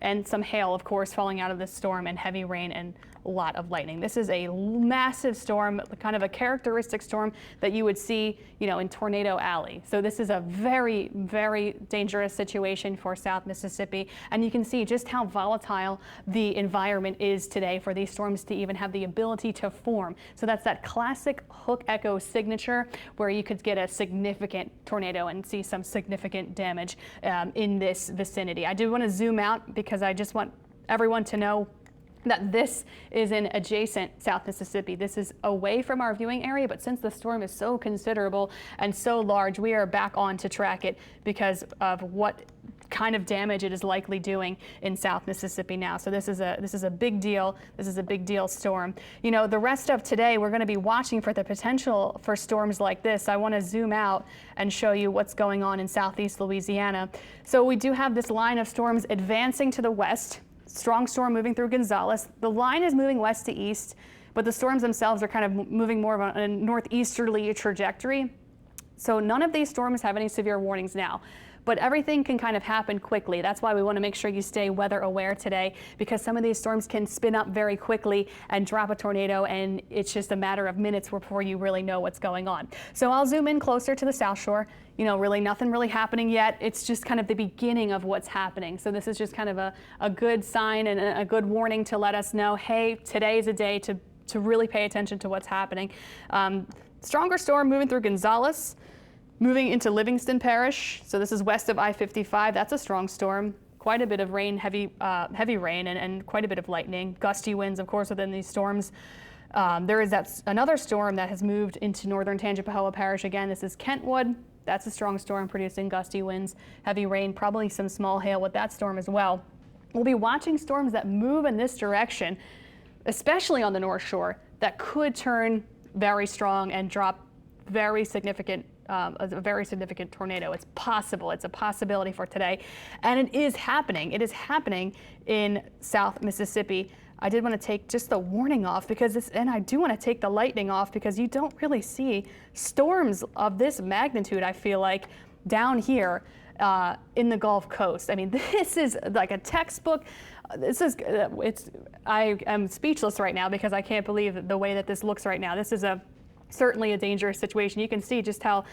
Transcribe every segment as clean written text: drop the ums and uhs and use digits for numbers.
and some hail, of course, falling out of this storm, and heavy rain and a lot of lightning. This is a massive storm, kind of a characteristic storm that you would see, in Tornado Alley. So this is a very, very dangerous situation for South Mississippi. And you can see just how volatile the environment is today for these storms to even have the ability to form. So that's that classic hook echo signature where you could get a significant tornado and see some significant damage in this vicinity. I do want to zoom out because I just want everyone to know that this is in adjacent South Mississippi. This is away from our viewing area, but since the storm is so considerable and so large, we are back on to track it because of what kind of damage it is likely doing in South Mississippi now. So this is a big deal. This is a big deal storm. The rest of today, we're going to be watching for the potential for storms like this. I want to zoom out and show you what's going on in Southeast Louisiana. So we do have this line of storms advancing to the west. Strong storm moving through Gonzales. The line is moving west to east, but the storms themselves are kind of moving more of a northeasterly trajectory. So none of these storms have any severe warnings now, but everything can kind of happen quickly. That's why we want to make sure you stay weather aware today, because some of these storms can spin up very quickly and drop a tornado, and it's just a matter of minutes before you really know what's going on. So I'll zoom in closer to the South Shore. Really nothing really happening yet. It's just kind of the beginning of what's happening. So this is just kind of a good sign and a good warning to let us know, hey, today is a day to really pay attention to what's happening. Stronger storm moving through Gonzales, moving into Livingston Parish. So this is west of I-55. That's a strong storm. Quite a bit of rain, heavy rain, and quite a bit of lightning. Gusty winds, of course, within these storms. There is another storm that has moved into northern Tangipahoa Parish again. This is Kentwood. That's a strong storm producing gusty winds, heavy rain, probably some small hail with that storm as well. We'll be watching storms that move in this direction, especially on the North Shore, that could turn very strong and drop a very significant tornado. It's possible. It's a possibility for today. And it is happening. It is happening in South Mississippi. I did want to take just the warning off and I do want to take the lightning off because you don't really see storms of this magnitude, I feel like, down here in the Gulf Coast. I mean, this is like a textbook. I am speechless right now because I can't believe the way that this looks right now. This is certainly a dangerous situation. You can see just how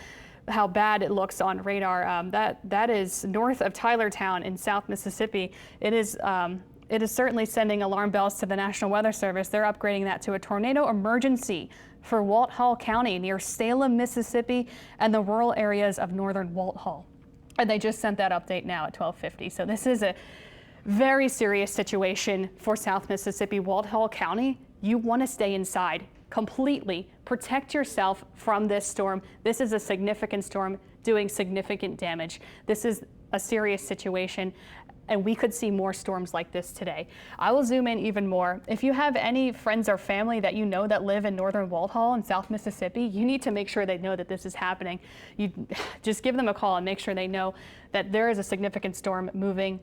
bad it looks on radar. That is north of Tylertown in South Mississippi. It is certainly sending alarm bells to the National Weather Service. They're upgrading that to a tornado emergency for Walthall County near Salem, Mississippi, and the rural areas of northern Walthall. And they just sent that update now at 12:50. So this is a very serious situation for South Mississippi. Walthall County, you want to stay inside completely. Protect yourself from this storm. This is a significant storm doing significant damage. This is a serious situation, and we could see more storms like this today. I will zoom in even more. If you have any friends or family that that live in northern Walthall and South Mississippi, you need to make sure they know that this is happening. You just give them a call and make sure they know that there is a significant storm moving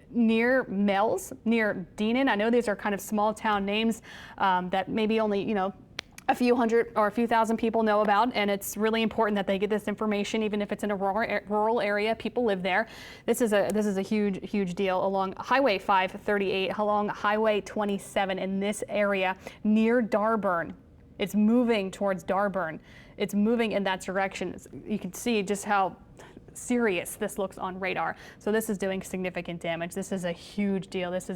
near Mells, near Deanan. I know these are kind of small town names that maybe only, a few hundred or a few thousand people know about, and it's really important that they get this information, even if it's in a rural area. People live there. This is a huge deal along Highway 538, along Highway 27 in this area near Darburn. It's moving towards Darburn. It's moving in that direction. You can see just how serious this looks on radar. So this is doing significant damage. This is a huge deal. This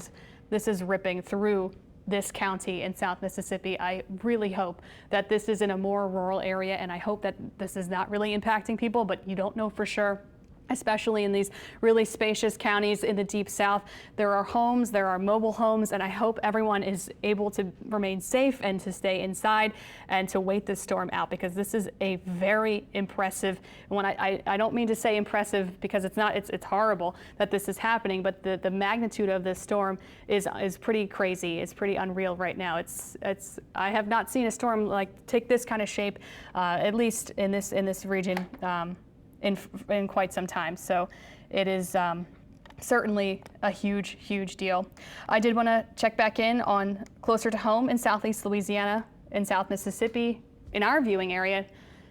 is ripping through this county in South Mississippi. I really hope that this is in a more rural area, and I hope that this is not really impacting people, but you don't know for sure. Especially in these really spacious counties in the Deep South. There are homes, there are mobile homes, and I hope everyone is able to remain safe and to stay inside and to wait this storm out, because this is a very impressive one. I don't mean to say impressive because it's not, it's horrible that this is happening, but the magnitude of this storm is pretty crazy. It's pretty unreal right now. I have not seen a storm like take this kind of shape, at least in this region. In quite some time. So it is certainly a huge deal. I did want to check back in on closer to home in Southeast Louisiana, in South Mississippi, in our viewing area.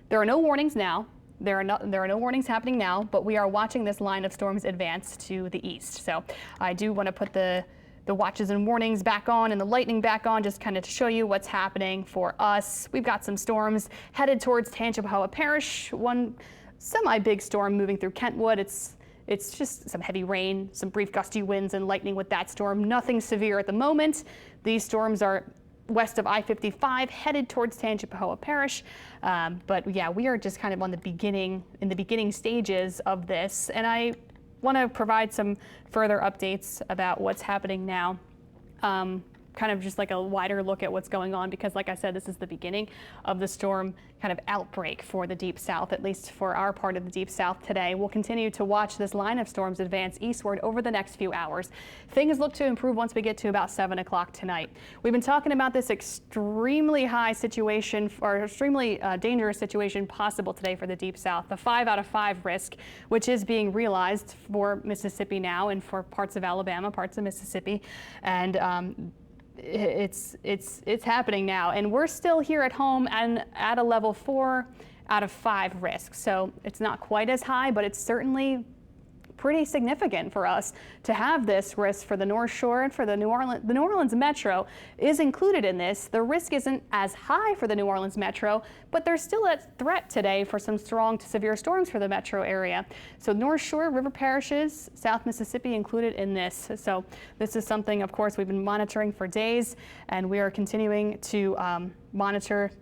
There are no warnings now. there are no warnings happening now, but we are watching this line of storms advance to the east. So I do want to put the watches and warnings back on and the lightning back on, just kind of to show you what's happening for us. We've got some storms headed towards Tangipahoa Parish. One semi-big storm moving through Kentwood. It's just some heavy rain, some brief gusty winds and lightning with that storm. Nothing severe at the moment. These storms are west of I-55 headed towards Tangipahoa Parish. But yeah, we are just kind of in the beginning stages of this. And I want to provide some further updates about what's happening now. Kind of just like a wider look at what's going on, because like I said, this is the beginning of the storm kind of outbreak for the Deep South, at least for our part of the Deep South today. We'll continue to watch this line of storms advance eastward over the next few hours. Things look to improve once we get to about 7 o'clock tonight. We've been talking about this extremely high situation, or extremely dangerous situation possible today for the Deep South, the 5 out of 5 risk, which is being realized for Mississippi now and for parts of Alabama, parts of Mississippi. And it's happening now, and we're still here at home and at a level 4 out of 5 risk. So it's not quite as high, but it's certainly pretty significant for us to have this risk for the North Shore and for the New Orleans Metro is included in this. The risk isn't as high for the New Orleans Metro, but there's still a threat today for some strong to severe storms for the metro area. So North Shore, river parishes, South Mississippi included in this. So this is something, of course, we've been monitoring for days, and we are continuing to monitor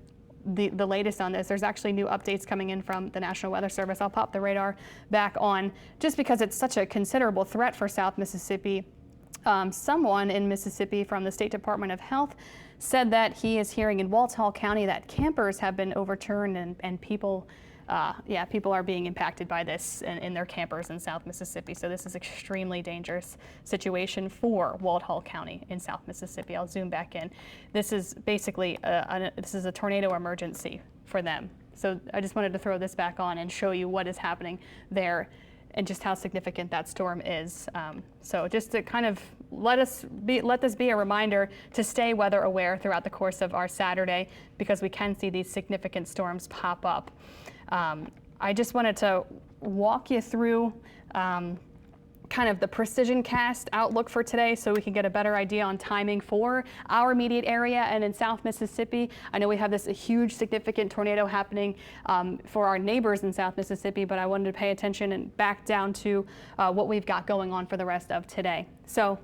the latest on this. There's actually new updates coming in from the National Weather Service. I'll pop the radar back on just because it's such a considerable threat for South Mississippi. Someone in Mississippi from the State Department of Health said that he is hearing in Walthall County that campers have been overturned and people are being impacted by this in their campers in South Mississippi. So this is an extremely dangerous situation for Walthall County in South Mississippi. I'll zoom back in. This is basically this is a tornado emergency for them. So I just wanted to throw this back on and show you what is happening there and just how significant that storm is. So just to kind of let this be a reminder to stay weather aware throughout the course of our Saturday, because we can see these significant storms pop up. I just wanted to walk you through kind of the precision cast outlook for today so we can get a better idea on timing for our immediate area and in South Mississippi. I know we have this huge significant tornado happening for our neighbors in South Mississippi, but I wanted to pay attention and back down to what we've got going on for the rest of today. So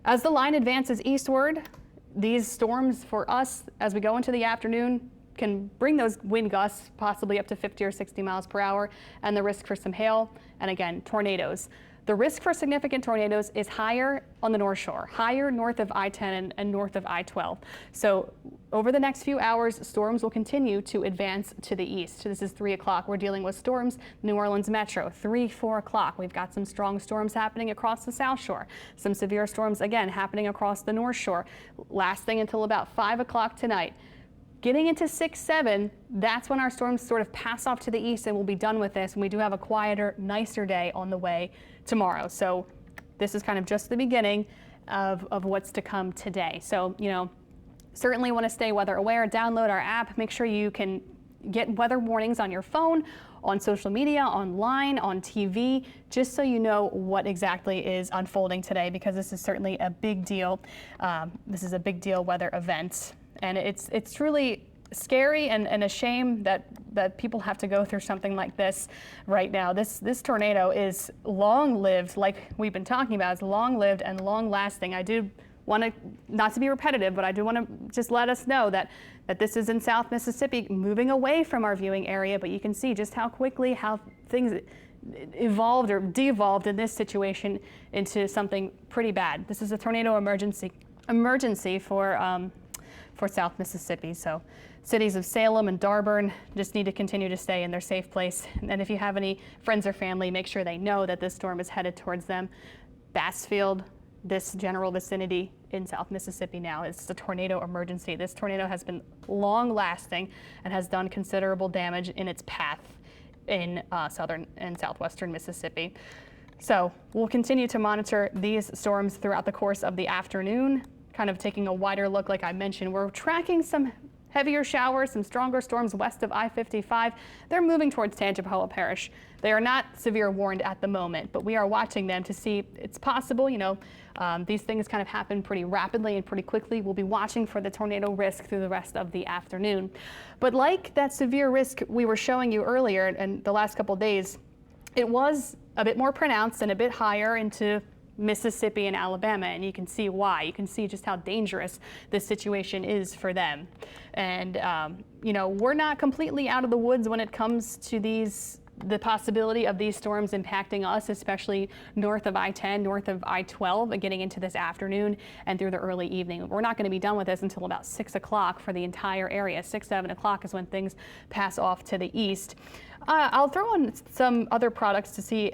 as the line advances eastward, these storms for us as we go into the afternoon can bring those wind gusts possibly up to 50 or 60 miles per hour, and the risk for some hail and again tornadoes. The risk for significant tornadoes is higher on the North Shore, higher north of I-10 and north of I-12. So over the next few hours, storms will continue to advance to the east. This is 3 o'clock. We're dealing with storms, New Orleans Metro, 3, 4 o'clock. We've got some strong storms happening across the South Shore. Some severe storms, again, happening across the North Shore, lasting until about 5 o'clock tonight. Getting into 6, 7, that's when our storms sort of pass off to the east and we'll be done with this. And we do have a quieter, nicer day on the way tomorrow. So this is kind of just the beginning of what's to come today. So, you know, certainly want to stay weather aware, download our app, make sure you can get weather warnings on your phone, on social media, online, on TV, just so you know what exactly is unfolding today, because this is certainly a big deal. This is a big deal weather event. And it's truly scary and a shame that people have to go through something like this right now. This tornado is long-lived, like we've been talking about. It's long-lived and long-lasting. I do want to, not to be repetitive, but I do want to just let us know that this is in South Mississippi, moving away from our viewing area, but you can see just how quickly how things evolved or devolved in this situation into something pretty bad. This is a tornado emergency for South Mississippi. So cities of Salem and Darburn just need to continue to stay in their safe place. And if you have any friends or family, make sure they know that this storm is headed towards them. Bassfield, this general vicinity in South Mississippi now, it's a tornado emergency. This tornado has been long lasting and has done considerable damage in its path in southern and southwestern Mississippi. So we'll continue to monitor these storms throughout the course of the afternoon. Kind of taking a wider look, like I mentioned, we're tracking some heavier showers, some stronger storms west of I-55. They're moving towards Tangipahoa Parish. They are not severe warned at the moment, but we are watching them to see it's possible, these things kind of happen pretty rapidly and pretty quickly. We'll be watching for the tornado risk through the rest of the afternoon. But like that severe risk we were showing you earlier and the last couple of days, it was a bit more pronounced and a bit higher into Mississippi and Alabama, and you can see why. You can see just how dangerous this situation is for them. And, we're not completely out of the woods when it comes to the possibility of these storms impacting us, especially north of I-10, north of I-12, and getting into this afternoon and through the early evening. We're not going to be done with this until about 6 o'clock for the entire area. 6, 7 o'clock is when things pass off to the east. I'll throw in some other products to see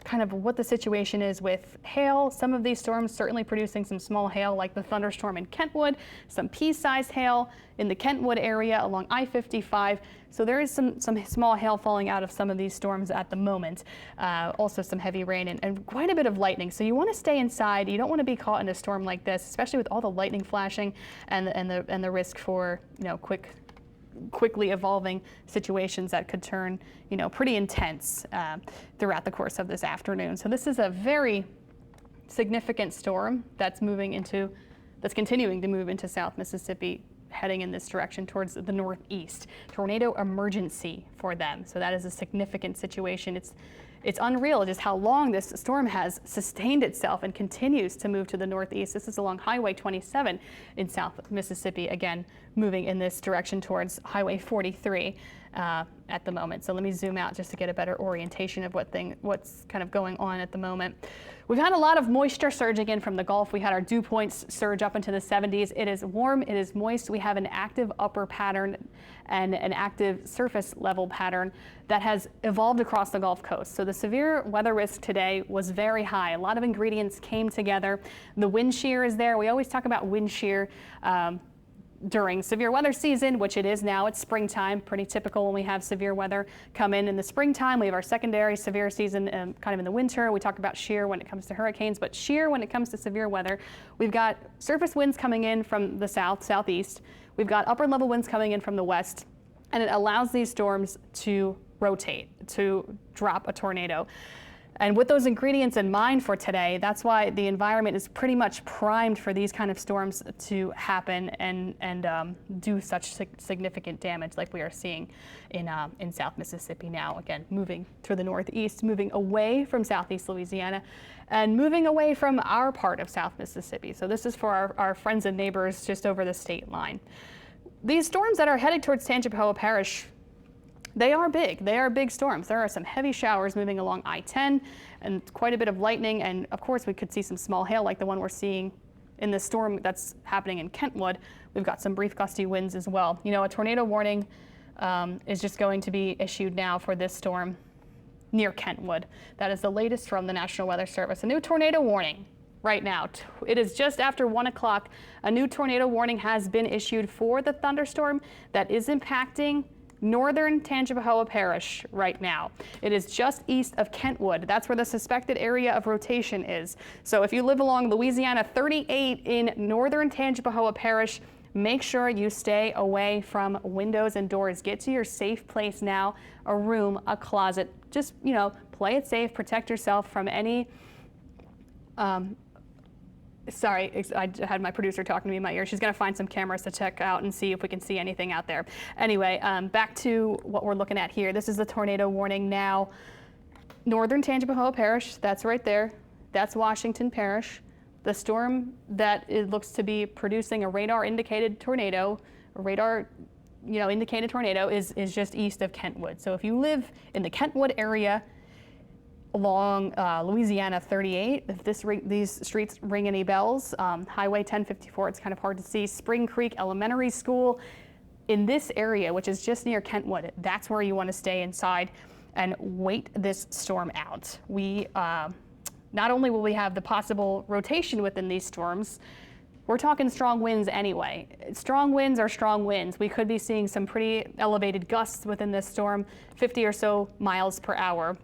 kind of what the situation is with hail. Some of these storms certainly producing some small hail, like the thunderstorm in Kentwood, some pea-sized hail in the Kentwood area along I-55. So there is some small hail falling out of some of these storms at the moment. Also some heavy rain and quite a bit of lightning. So you want to stay inside. You don't want to be caught in a storm like this, especially with all the lightning flashing and the risk for quickly evolving situations that could turn, pretty intense throughout the course of this afternoon. So this is a very significant storm that's continuing to move into South Mississippi, heading in this direction towards the northeast. Tornado emergency for them. So that is a significant situation. It's unreal just how long this storm has sustained itself and continues to move to the northeast. This is along Highway 27 in South Mississippi, again, moving in this direction towards Highway 43 at the moment. So let me zoom out just to get a better orientation of what's kind of going on at the moment. We've had a lot of moisture surging in from the Gulf. We had our dew points surge up into the 70s. It is warm, it is moist. We have an active upper pattern and an active surface level pattern that has evolved across the Gulf Coast. So the severe weather risk today was very high. A lot of ingredients came together. The wind shear is there. We always talk about wind shear during severe weather season, which it is now. It's springtime, pretty typical when we have severe weather come in the springtime. We have our secondary severe season kind of in the winter. We talk about shear when it comes to hurricanes, but shear when it comes to severe weather. We've got surface winds coming in from the southeast. We've got upper level winds coming in from the west, and it allows these storms to rotate, to drop a tornado. And with those ingredients in mind for today, that's why the environment is pretty much primed for these kind of storms to happen and do such significant damage like we are seeing in South Mississippi now. Again, moving through the northeast, moving away from Southeast Louisiana, and moving away from our part of South Mississippi. So this is for our friends and neighbors just over the state line. These storms that are headed towards Tangipahoa Parish, they are big. They are big storms. There are some heavy showers moving along I-10 and quite a bit of lightning. And of course, we could see some small hail like the one we're seeing in the storm that's happening in Kentwood. We've got some brief gusty winds as well. A tornado warning is just going to be issued now for this storm near Kentwood. That is the latest from the National Weather Service. A new tornado warning right now. It is just after 1 o'clock. A new tornado warning has been issued for the thunderstorm that is impacting northern Tangipahoa Parish right now. It is just east of Kentwood. That's where the suspected area of rotation is. So if you live along Louisiana 38 in northern Tangipahoa Parish, make sure you stay away from windows and doors. Get to your safe place now, a room, a closet. Just, play it safe, protect yourself from any sorry, I had my producer talking to me in my ear. She's going to find some cameras to check out and see if we can see anything out there. Anyway, back to what we're looking at here. This is the tornado warning now. Northern Tangipahoa Parish, that's right there. That's Washington Parish. The storm that it looks to be producing a radar-indicated tornado, indicated tornado is just east of Kentwood. So if you live in the Kentwood area, along Louisiana 38, if these streets ring any bells, Highway 1054, it's kind of hard to see. Spring Creek Elementary School, in this area, which is just near Kentwood, that's where you want to stay inside and wait this storm out. We not only will we have the possible rotation within these storms, we're talking strong winds anyway. Strong winds are strong winds. We could be seeing some pretty elevated gusts within this storm, 50 or so miles per hour.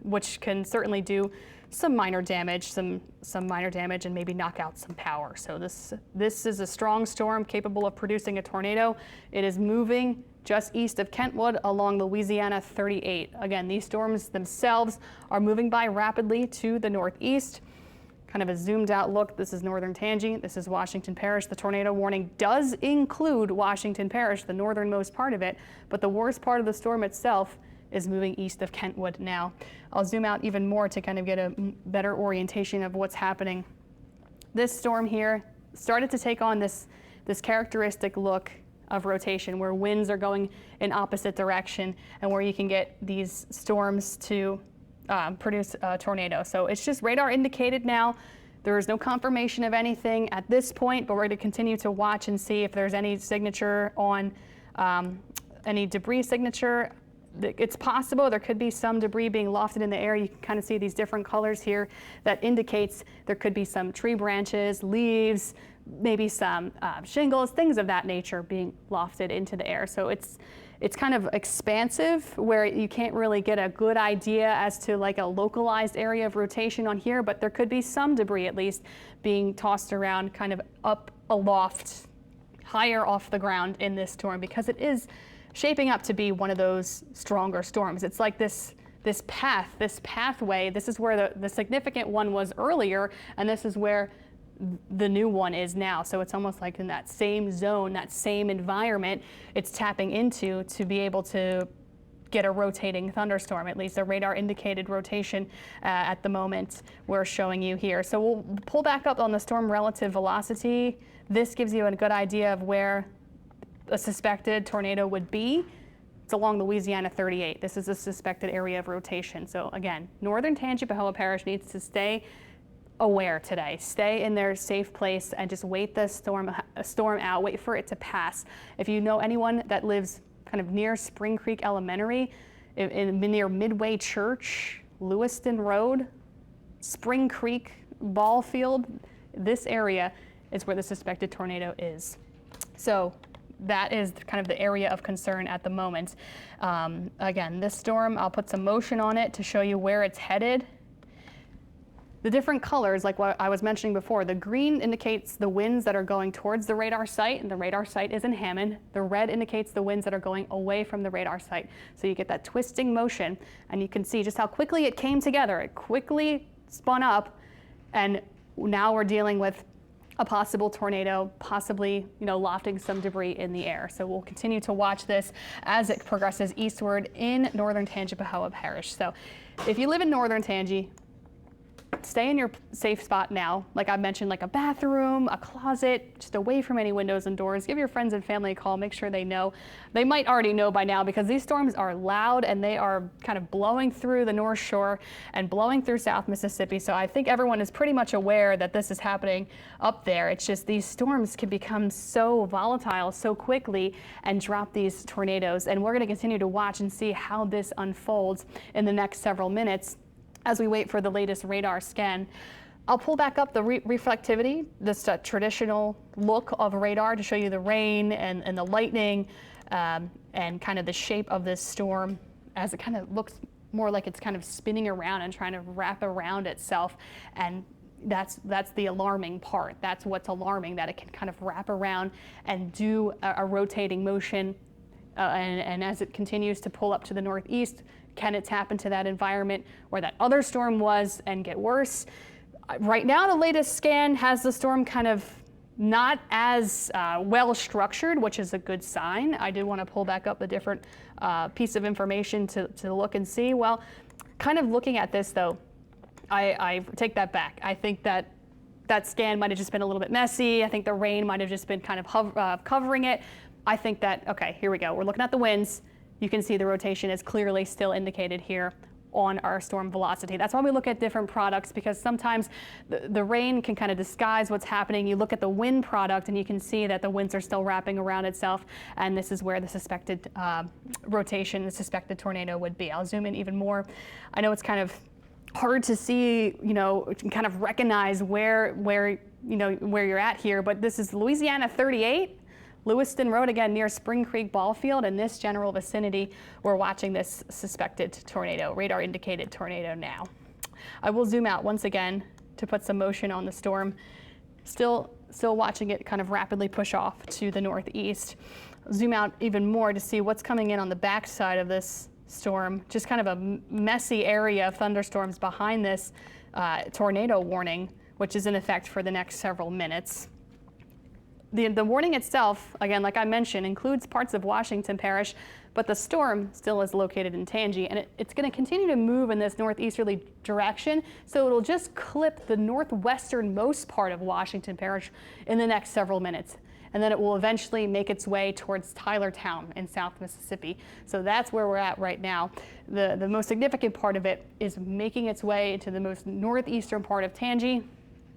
Which can certainly do some minor damage, and maybe knock out some power. So this is a strong storm capable of producing a tornado. It is moving just east of Kentwood along Louisiana 38. Again, these storms themselves are moving by rapidly to the northeast. Kind of a zoomed out look. This is northern Tangi. This is Washington Parish. The tornado warning does include Washington Parish, the northernmost part of it, but the worst part of the storm itself is moving east of Kentwood now. I'll zoom out even more to kind of get a better orientation of what's happening. This storm here started to take on this characteristic look of rotation where winds are going in opposite direction and where you can get these storms to produce a tornado. So it's just radar indicated now. There is no confirmation of anything at this point, but we're going to continue to watch and see if there's any signature on any debris signature. It's possible there could be some debris being lofted in the air. You can kind of see these different colors here that indicates there could be some tree branches, leaves, maybe some shingles, things of that nature being lofted into the air. So it's kind of expansive where you can't really get a good idea as to like a localized area of rotation on here, but there could be some debris at least being tossed around kind of up aloft, higher off the ground in this storm, because it is shaping up to be one of those stronger storms. It's like this pathway. This is where the significant one was earlier, and this is where the new one is now. So it's almost like in that same zone, that same environment it's tapping into to be able to get a rotating thunderstorm, at least a radar indicated rotation at the moment we're showing you here. So we'll pull back up on the storm relative velocity. This gives you a good idea of where a suspected tornado would be. It's along Louisiana 38. This is a suspected area of rotation. So again, northern Tangipahoa Parish needs to stay aware today. Stay in their safe place and just wait the storm out, wait for it to pass. If you know anyone that lives kind of near Spring Creek Elementary, near Midway Church, Lewiston Road, Spring Creek Ball Field, this area is where the suspected tornado is. So that is kind of the area of concern at the moment. Again, this storm, I'll put some motion on it to show you where it's headed. The different colors, like what I was mentioning before, the green indicates the winds that are going towards the radar site, and the radar site is in Hammond. The red indicates the winds that are going away from the radar site. So you get that twisting motion, and you can see just how quickly it came together. It quickly spun up, and now we're dealing with a possible tornado, possibly, lofting some debris in the air. So we'll continue to watch this as it progresses eastward in northern Tangipahoa Parish. So if you live in northern Tangi, stay in your safe spot now. Like I mentioned, like a bathroom, a closet, just away from any windows and doors. Give your friends and family a call, make sure they know. They might already know by now because these storms are loud and they are kind of blowing through the North Shore and blowing through South Mississippi. So I think everyone is pretty much aware that this is happening up there. It's just these storms can become so volatile so quickly and drop these tornadoes. And we're going to continue to watch and see how this unfolds in the next several minutes as we wait for the latest radar scan. I'll pull back up the reflectivity, this traditional look of radar to show you the rain and the lightning and kind of the shape of this storm as it kind of looks more like it's kind of spinning around and trying to wrap around itself. And that's the alarming part. That's what's alarming, that it can kind of wrap around and do a rotating motion. And as it continues to pull up to the northeast, can it tap into that environment where that other storm was and get worse? Right now, the latest scan has the storm kind of not as well structured, which is a good sign. I did want to pull back up a different piece of information to look and see. Well, kind of looking at this though, I take that back. I think that scan might have just been a little bit messy. I think the rain might have just been kind of covering it. I think that, okay, here we go. We're looking at the winds. You can see the rotation is clearly still indicated here on our storm velocity. That's why we look at different products, because sometimes the rain can kind of disguise what's happening. You look at the wind product and you can see that the winds are still wrapping around itself, and this is where the suspected rotation, the suspected tornado would be. I'll zoom in even more. I know it's kind of hard to see, kind of recognize where you're at here, but this is Louisiana 38. Lewiston Road, again, near Spring Creek Ball Field. In this general vicinity, we're watching this suspected tornado, radar indicated tornado now. I will zoom out once again to put some motion on the storm. Still watching it kind of rapidly push off to the northeast. Zoom out even more to see what's coming in on the backside of this storm. Just kind of a messy area of thunderstorms behind this tornado warning, which is in effect for the next several minutes. The warning itself, again, like I mentioned, includes parts of Washington Parish, but the storm still is located in Tangi, and it's going to continue to move in this northeasterly direction, so it'll just clip the northwesternmost part of Washington Parish in the next several minutes. And then it will eventually make its way towards Tylertown in South Mississippi. So that's where we're at right now. The most significant part of it is making its way into the most northeastern part of Tangi,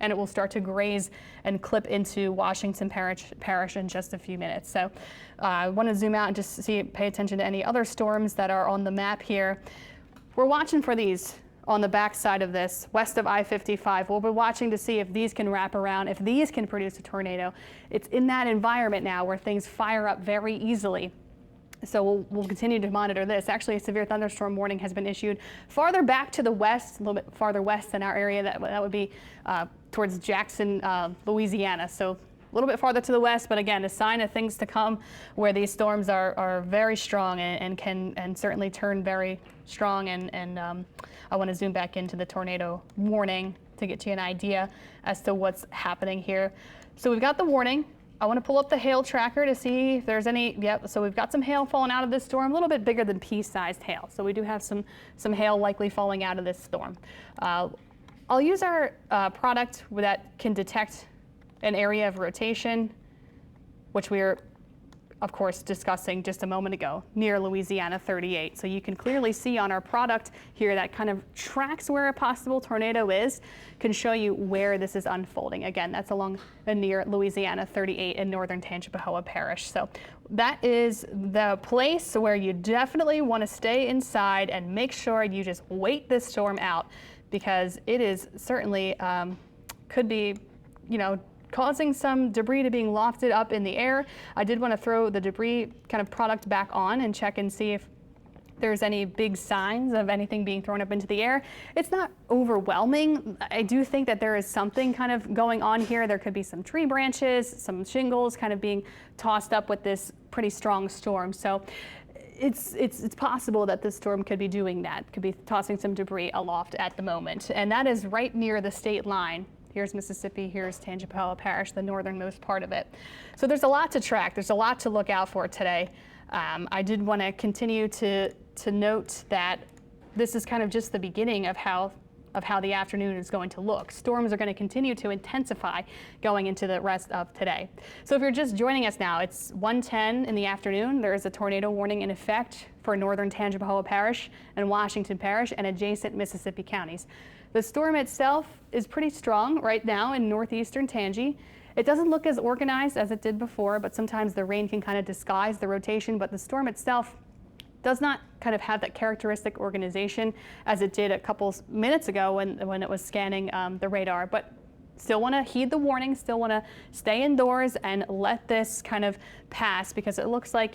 and it will start to graze and clip into Washington Parish in just a few minutes. So I want to zoom out and just pay attention to any other storms that are on the map here. We're watching for these on the backside of this, west of I-55. We'll be watching to see if these can wrap around, if these can produce a tornado. It's in that environment now where things fire up very easily. So we'll continue to monitor this. Actually, a severe thunderstorm warning has been issued farther back to the west, a little bit farther west than our area. That would be towards Jackson, Louisiana. So a little bit farther to the west, but again, a sign of things to come where these storms are very strong and can certainly turn very strong. And I want to zoom back into the tornado warning to get you an idea as to what's happening here. So we've got the warning. I want to pull up the hail tracker to see if there's any. Yep, so we've got some hail falling out of this storm, a little bit bigger than pea-sized hail. So we do have some hail likely falling out of this storm. I'll use our product that can detect an area of rotation, which we are, of course, discussing just a moment ago, near Louisiana 38. So you can clearly see on our product here that kind of tracks where a possible tornado is, can show you where this is unfolding. Again, that's along near Louisiana 38 in northern Tangipahoa Parish. So that is the place where you definitely want to stay inside and make sure you just wait this storm out, because it is certainly could be, causing some debris to being lofted up in the air. I did want to throw the debris kind of product back on and check and see if there's any big signs of anything being thrown up into the air. It's not overwhelming. I do think that there is something kind of going on here. There could be some tree branches, some shingles kind of being tossed up with this pretty strong storm. So it's possible that this storm could be doing that, could be tossing some debris aloft at the moment. And that is right near the state line. Here's Mississippi, here's Tangipahoa Parish, the northernmost part of it. So there's a lot to track, there's a lot to look out for today. I did want to continue to note that this is kind of just the beginning of how the afternoon is going to look. Storms are going to continue to intensify going into the rest of today. So if you're just joining us now, it's 1:10 in the afternoon. There is a tornado warning in effect for northern Tangipahoa Parish and Washington Parish and adjacent Mississippi counties. The storm itself is pretty strong right now in northeastern Tangi. It doesn't look as organized as it did before, but sometimes the rain can kind of disguise the rotation, but the storm itself does not kind of have that characteristic organization as it did a couple minutes ago when it was scanning the radar. But still want to heed the warning, still want to stay indoors and let this kind of pass, because it looks like,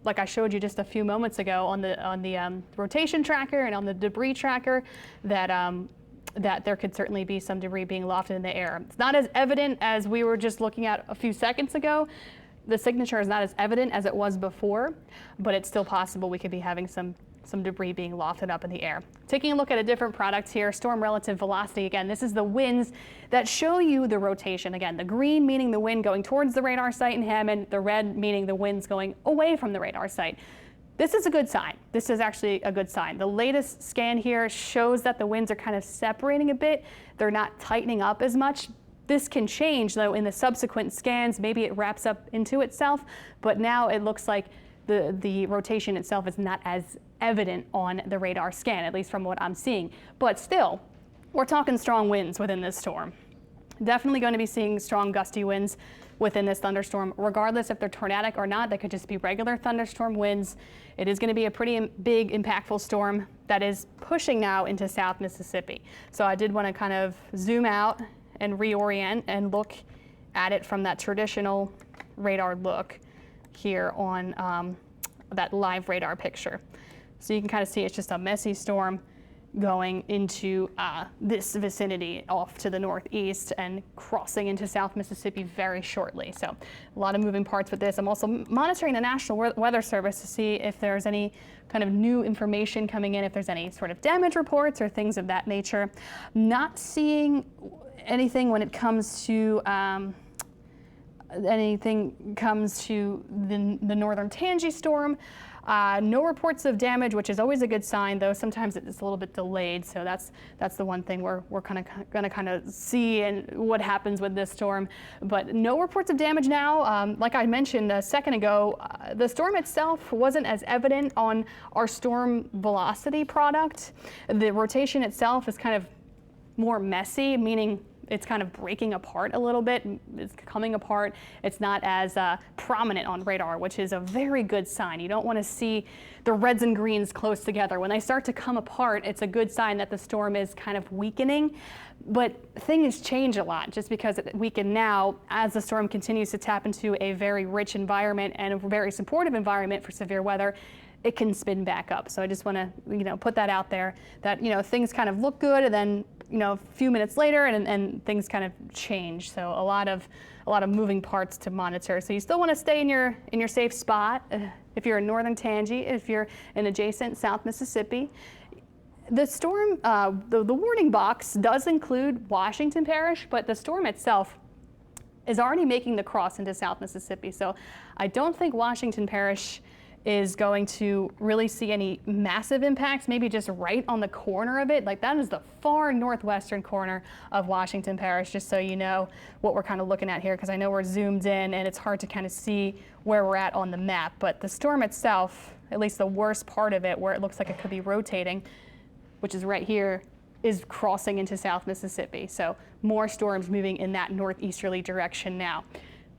like I showed you just a few moments ago on the rotation tracker and on the debris tracker, that there could certainly be some debris being lofted in the air. It's not as evident as we were just looking at a few seconds ago. The signature is not as evident as it was before, but it's still possible we could be having some debris being lofted up in the air. Taking a look at a different product here, storm relative velocity. Again, this is the winds that show you the rotation. Again, the green meaning the wind going towards the radar site in Hammond, the red meaning the winds going away from the radar site. This is a good sign. This is actually a good sign. The latest scan here shows that the winds are kind of separating a bit. They're not tightening up as much. This can change, though, in the subsequent scans. Maybe it wraps up into itself, but now it looks like the rotation itself is not as evident on the radar scan, at least from what I'm seeing. But still, we're talking strong winds within this storm. Definitely going to be seeing strong gusty winds within this thunderstorm, regardless if they're tornadic or not. They could just be regular thunderstorm winds. It is going to be a pretty big, impactful storm that is pushing now into South Mississippi. So I did want to kind of zoom out and reorient and look at it from that traditional radar look here on that live radar picture. So you can kind of see it's just a messy storm. going into this vicinity off to the northeast and crossing into South Mississippi very shortly. So a lot of moving parts with this. I'm also monitoring the National Weather Service to see if there's any kind of new information coming in, if there's any sort of damage reports or things of that nature. Not seeing anything when it comes to the northern Tangi storm. No reports of damage, which is always a good sign, though sometimes it's a little bit delayed. So that's the one thing we're going to see and what happens with this storm. But no reports of damage now. Like I mentioned a second ago, the storm itself wasn't as evident on our storm velocity product. The rotation itself is kind of more messy, meaning it's kind of breaking apart a little bit. It's coming apart. It's not as prominent on radar, which is a very good sign. You don't want to see the reds and greens close together. When they start to come apart, it's a good sign that the storm is kind of weakening. But things change a lot just because it weakened now as the storm continues to tap into a very rich environment and a very supportive environment for severe weather. It can spin back up. So I just want to, put that out there that, things kind of look good and then, a few minutes later and things kind of change. So a lot of moving parts to monitor. So you still want to stay in your safe spot if you're in northern Tangi, if you're in adjacent South Mississippi. The storm, the warning box does include Washington Parish, but the storm itself is already making the cross into South Mississippi. So I don't think Washington Parish is going to really see any massive impacts, maybe just right on the corner of it. Like that is the far northwestern corner of Washington Parish, just so you know what we're kind of looking at here, because I know we're zoomed in and it's hard to kind of see where we're at on the map. But the storm itself, at least the worst part of it, where it looks like it could be rotating, which is right here, is crossing into South Mississippi. So more storms moving in that northeasterly direction now.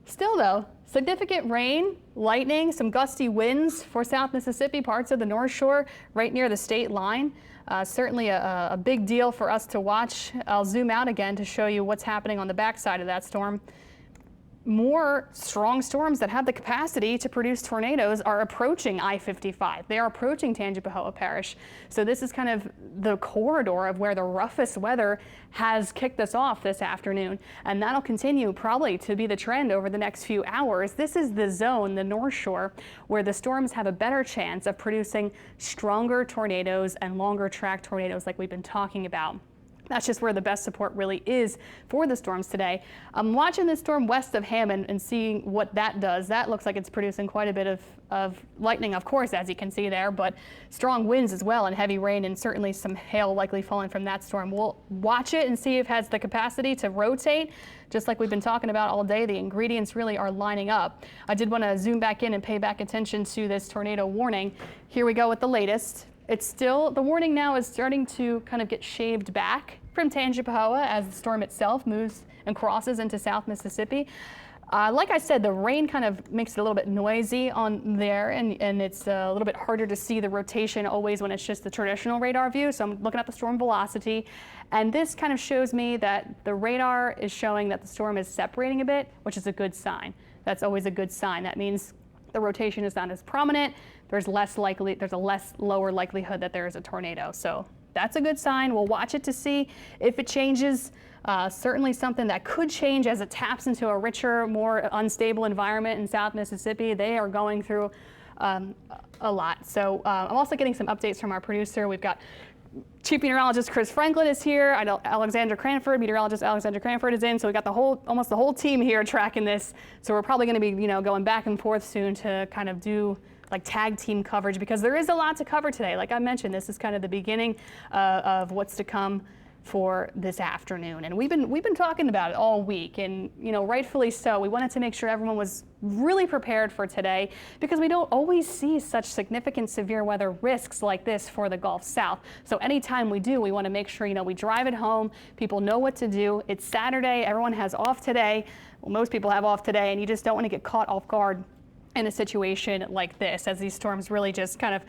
Still though, significant rain, lightning, some gusty winds for South Mississippi, parts of the North Shore, right near the state line. Certainly a big deal for us to watch. I'll zoom out again to show you what's happening on the backside of that storm. More strong storms that have the capacity to produce tornadoes are approaching I-55. They are approaching Tangipahoa Parish. So this is kind of the corridor of where the roughest weather has kicked us off this afternoon. And that'll continue probably to be the trend over the next few hours. This is the zone, the North Shore, where the storms have a better chance of producing stronger tornadoes and longer track tornadoes like we've been talking about. That's just where the best support really is for the storms today. I'm watching this storm west of Hammond and seeing what that does. That looks like it's producing quite a bit of lightning, of course, as you can see there, but strong winds as well and heavy rain and certainly some hail likely falling from that storm. We'll watch it and see if it has the capacity to rotate. Just like we've been talking about all day, the ingredients really are lining up. I did want to zoom back in and pay back attention to this tornado warning. Here we go with the latest. It's still, the warning now is starting to kind of get shaved back from Tangipahoa as the storm itself moves and crosses into South Mississippi. Like I said, the rain kind of makes it a little bit noisy on there, and it's a little bit harder to see the rotation always when it's just the traditional radar view. So I'm looking at the storm velocity, and this kind of shows me that the radar is showing that the storm is separating a bit, which is a good sign. That's always a good sign. That means the rotation is not as prominent. There's a less lower likelihood that there is a tornado. So that's a good sign. We'll watch it to see if it changes. Certainly something that could change as it taps into a richer, more unstable environment in South Mississippi. They are going through a lot. So I'm also getting some updates from our producer. We've got Chief Meteorologist Chris Franklin is here. I know Alexandra Cranford, Meteorologist Alexandra Cranford is in. So we got almost the whole team here tracking this. So we're probably going to be, going back and forth soon to kind of do like tag team coverage, because there is a lot to cover today. Like I mentioned, this is kind of the beginning of what's to come for this afternoon. And we've been talking about it all week, and rightfully so. We wanted to make sure everyone was really prepared for today, because we don't always see such significant severe weather risks like this for the Gulf South. So anytime we do, we want to make sure we drive it home, people know what to do. It's Saturday, everyone has off today. Well, most people have off today, and you just don't want to get caught off guard in a situation like this, as these storms really just kind of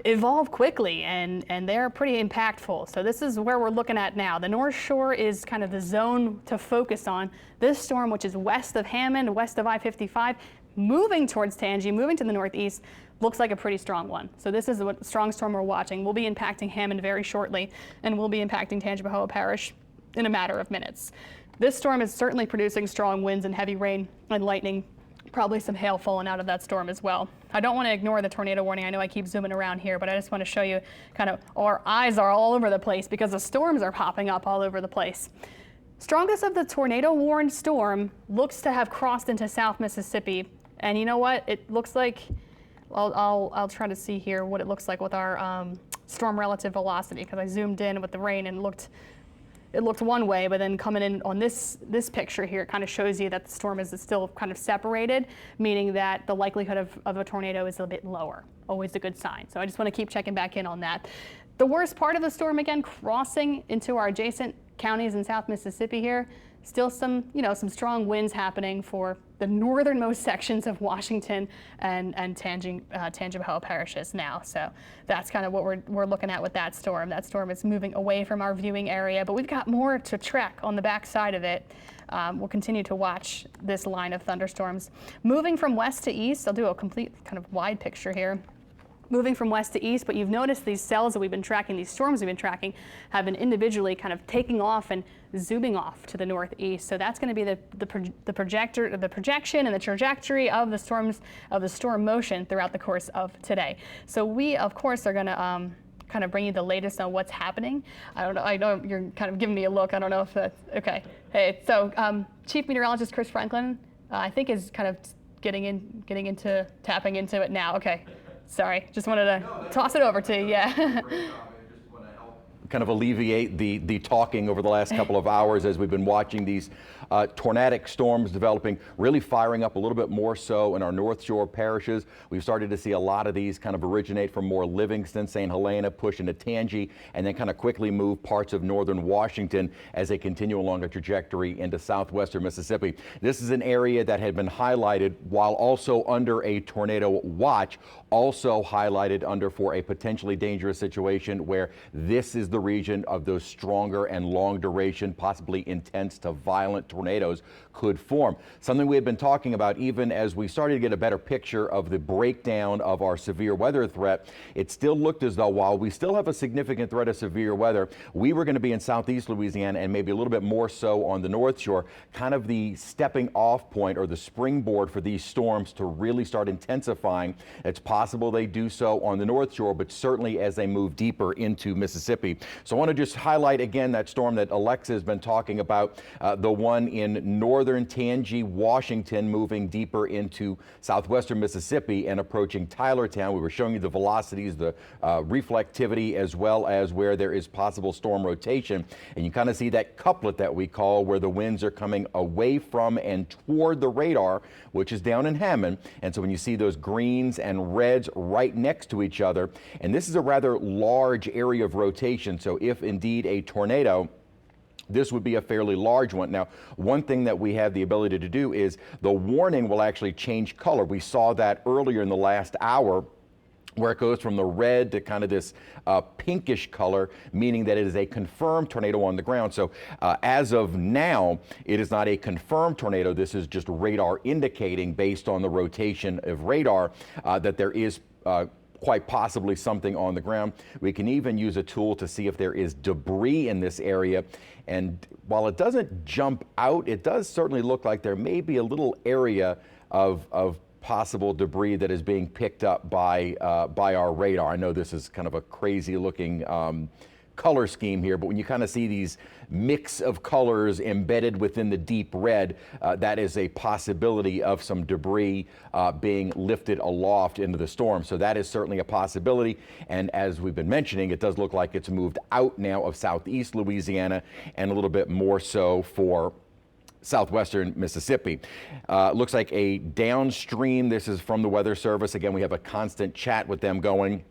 evolve quickly and they're pretty impactful. So this is where we're looking at now. The North Shore is kind of the zone to focus on. This storm, which is west of Hammond, west of I-55, moving towards Tangi, moving to the northeast, looks like a pretty strong one. So this is what strong storm we're watching. We'll be impacting Hammond very shortly, and we'll be impacting Tangipahoa Parish in a matter of minutes. This storm is certainly producing strong winds and heavy rain and lightning, probably some hail falling out of that storm as well. I don't want to ignore the tornado warning. I know I keep zooming around here, but I just want to show you kind of our eyes are all over the place because the storms are popping up all over the place. Strongest of the tornado warned storm looks to have crossed into South Mississippi. And you know what? It looks like, I'll try to see here what it looks like with our storm relative velocity, because I zoomed in with the rain and it looked one way, but then coming in on this picture here, it kind of shows you that the storm is still kind of separated, meaning that the likelihood of a tornado is a bit lower. Always a good sign. So I just want to keep checking back in on that. The worst part of the storm, again, crossing into our adjacent counties in South Mississippi here. Still some strong winds happening for the northernmost sections of Washington and Tangipahoa parishes now. So that's kind of what we're looking at with that storm. That storm is moving away from our viewing area, but we've got more to trek on the back side of it. We'll continue to watch this line of thunderstorms. Moving from west to east, I'll do a complete kind of wide picture here. Moving from west to east, but you've noticed these cells that we've been tracking, these storms we've been tracking, have been individually kind of taking off and zooming off to the northeast. So that's going to be the projection and the trajectory of the storms, of the storm motion throughout the course of today. So we, of course, are going to kind of bring you the latest on what's happening. I know you're kind of giving me a look. I don't know if that's okay. Hey, so Chief Meteorologist Chris Franklinton, I think is kind of tapping into it now. Okay. Sorry, just wanted to toss it over to you. Yeah. Kind of alleviate the talking over the last couple of hours as we've been watching these tornadic storms developing, really firing up a little bit more so in our North Shore parishes. We've started to see a lot of these kind of originate from more Livingston, St. Helena, push into Tangi, and then kind of quickly move parts of northern Washington as they continue along a trajectory into southwestern Mississippi. This is an area that had been highlighted while also under a tornado watch, also highlighted under for a potentially dangerous situation where this is the region of those stronger and long duration, possibly intense to violent tornadoes could form. Something we had been talking about even as we started to get a better picture of the breakdown of our severe weather threat. It still looked as though while we still have a significant threat of severe weather, we were going to be in Southeast Louisiana and maybe a little bit more so on the North Shore, kind of the stepping off point or the springboard for these storms to really start intensifying. It's possible they do so on the North Shore, but certainly as they move deeper into Mississippi. So I want to just highlight again that storm that Alexa has been talking about, the one in northern Tangi, Washington, moving deeper into southwestern Mississippi and approaching Tylertown. We were showing you the velocities, the reflectivity, as well as where there is possible storm rotation. And you kind of see that couplet that we call where the winds are coming away from and toward the radar, which is down in Hammond. And so when you see those greens and reds right next to each other, and this is a rather large area of rotation. So if indeed a tornado, this would be a fairly large one. Now, one thing that we have the ability to do is the warning will actually change color. We saw that earlier in the last hour, where it goes from the red to kind of this pinkish color, meaning that it is a confirmed tornado on the ground. So as of now, it is not a confirmed tornado. This is just radar indicating, based on the rotation of radar, that there is quite possibly something on the ground. We can even use a tool to see if there is debris in this area. And while it doesn't jump out, it does certainly look like there may be a little area of possible debris that is being picked up by our radar. I know this is kind of a crazy looking color scheme here, but when you kind of see these mix of colors embedded within the deep red, that is a possibility of some debris being lifted aloft into the storm. So that is certainly a possibility. And as we've been mentioning, it does look like it's moved out now of southeast Louisiana and a little bit more so for southwestern Mississippi. Looks like a downstream, this is from the Weather Service. Again, we have a constant chat with them going.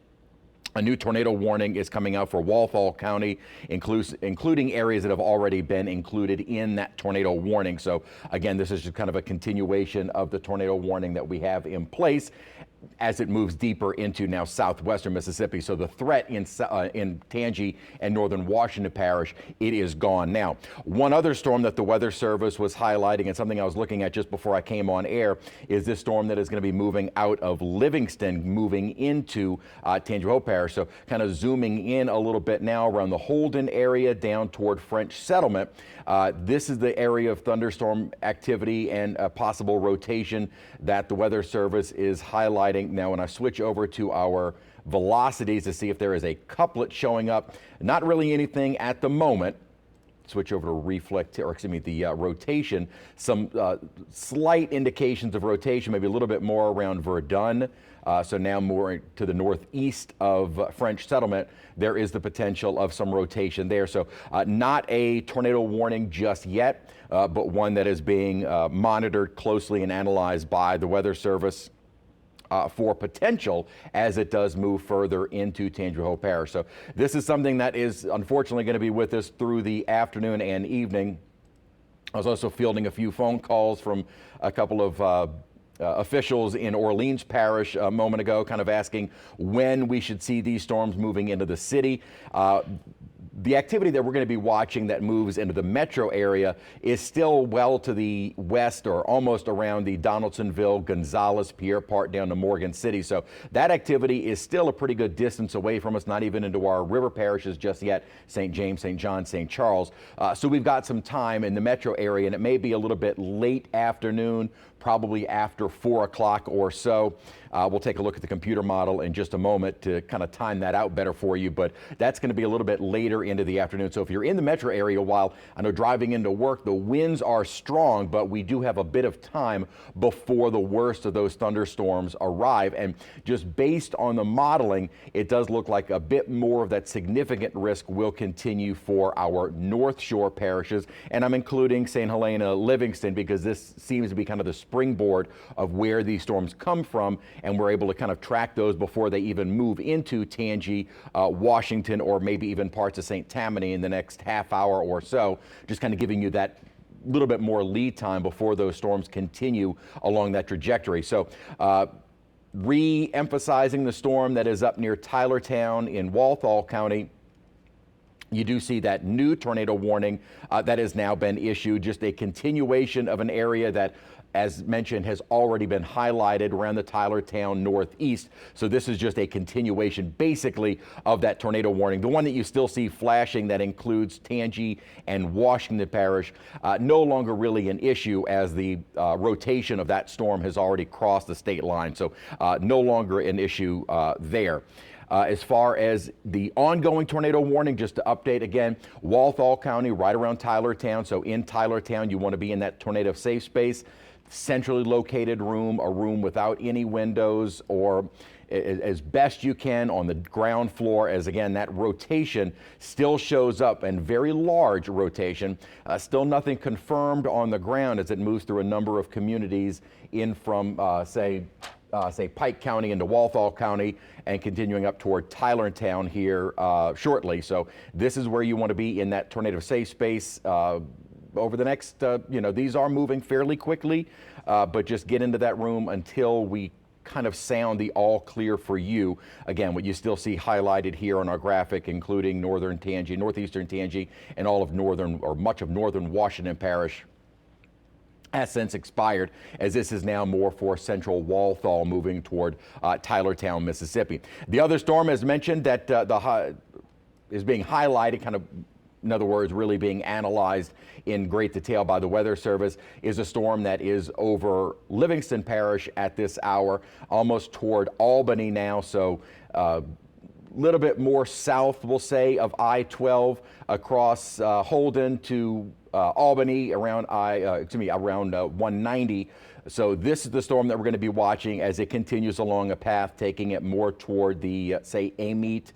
A new tornado warning is coming out for Walthall County, including areas that have already been included in that tornado warning. So again, this is just kind of a continuation of the tornado warning that we have in place. as it moves deeper into now southwestern Mississippi. So the threat in Tangi and northern Washington Parish, it is gone now. One other storm that the Weather Service was highlighting, and something I was looking at just before I came on air, is this storm that is going to be moving out of Livingston, moving into Tangipahoa Parish. So kind of zooming in a little bit now around the Holden area down toward French Settlement. This is the area of thunderstorm activity and possible rotation that the Weather Service is highlighting. Now, when I switch over to our velocities to see if there is a couplet showing up, not really anything at the moment. Switch over to the rotation. Some slight indications of rotation, maybe a little bit more around Verdun. So now more to the northeast of French Settlement, there is the potential of some rotation there. So not a tornado warning just yet, but one that is being monitored closely and analyzed by the Weather Service for potential as it does move further into Tangipahoa Parish. So this is something that is unfortunately going to be with us through the afternoon and evening. I was also fielding a few phone calls from a couple of officials in Orleans Parish a moment ago, kind of asking when we should see these storms moving into the city. The activity that we're going to be watching that moves into the metro area is still well to the west, or almost around the Donaldsonville, Gonzales, Pierre part down to Morgan City. So that activity is still a pretty good distance away from us, not even into our river parishes just yet, St. James, St. John, St. Charles. So we've got some time in the metro area, and it may be a little bit late afternoon, probably after 4 o'clock or so. We'll take a look at the computer model in just a moment to kind of time that out better for you, but that's going to be a little bit later into the afternoon. So if you're in the metro area, while I know driving into work, the winds are strong, but we do have a bit of time before the worst of those thunderstorms arrive. And just based on the modeling, it does look like a bit more of that significant risk will continue for our North Shore parishes. And I'm including St. Helena, Livingston, because this seems to be kind of the springboard of where these storms come from, and we're able to kind of track those before they even move into Tangi, Washington, or maybe even parts of St. Tammany in the next half hour or so, just kind of giving you that little bit more lead time before those storms continue along that trajectory. So re-emphasizing the storm that is up near Tylertown in Walthall County, you do see that new tornado warning that has now been issued, just a continuation of an area that, as mentioned, has already been highlighted around the Tylertown northeast. So this is just a continuation, basically, of that tornado warning. The one that you still see flashing that includes Tangi and Washington Parish, no longer really an issue, as the rotation of that storm has already crossed the state line. So no longer an issue there. As far as the ongoing tornado warning, just to update again, Walthall County, right around Tylertown. So in Tylertown, you want to be in that tornado safe space. Centrally located room, a room without any windows, or as best you can on the ground floor, as again, that rotation still shows up, and very large rotation. Still nothing confirmed on the ground as it moves through a number of communities in from, say Pike County into Walthall County, and continuing up toward Tylertown here shortly. So this is where you want to be in that tornado safe space. Over the next, these are moving fairly quickly, but just get into that room until we kind of sound the all clear for you. Again, what you still see highlighted here on our graphic, including northern Tangi, northeastern Tangi, and all of northern, or much of northern Washington Parish, has since expired, as this is now more for central Walthall moving toward Tylertown, Mississippi. The other storm, as mentioned, that is being highlighted, kind of, in other words, really being analyzed in great detail by the Weather Service, is a storm that is over Livingston Parish at this hour, almost toward Albany now. So a little bit more south, we'll say, of I-12 across Holden to Albany around around 190. So this is the storm that we're going to be watching as it continues along a path, taking it more toward the, say, Amite,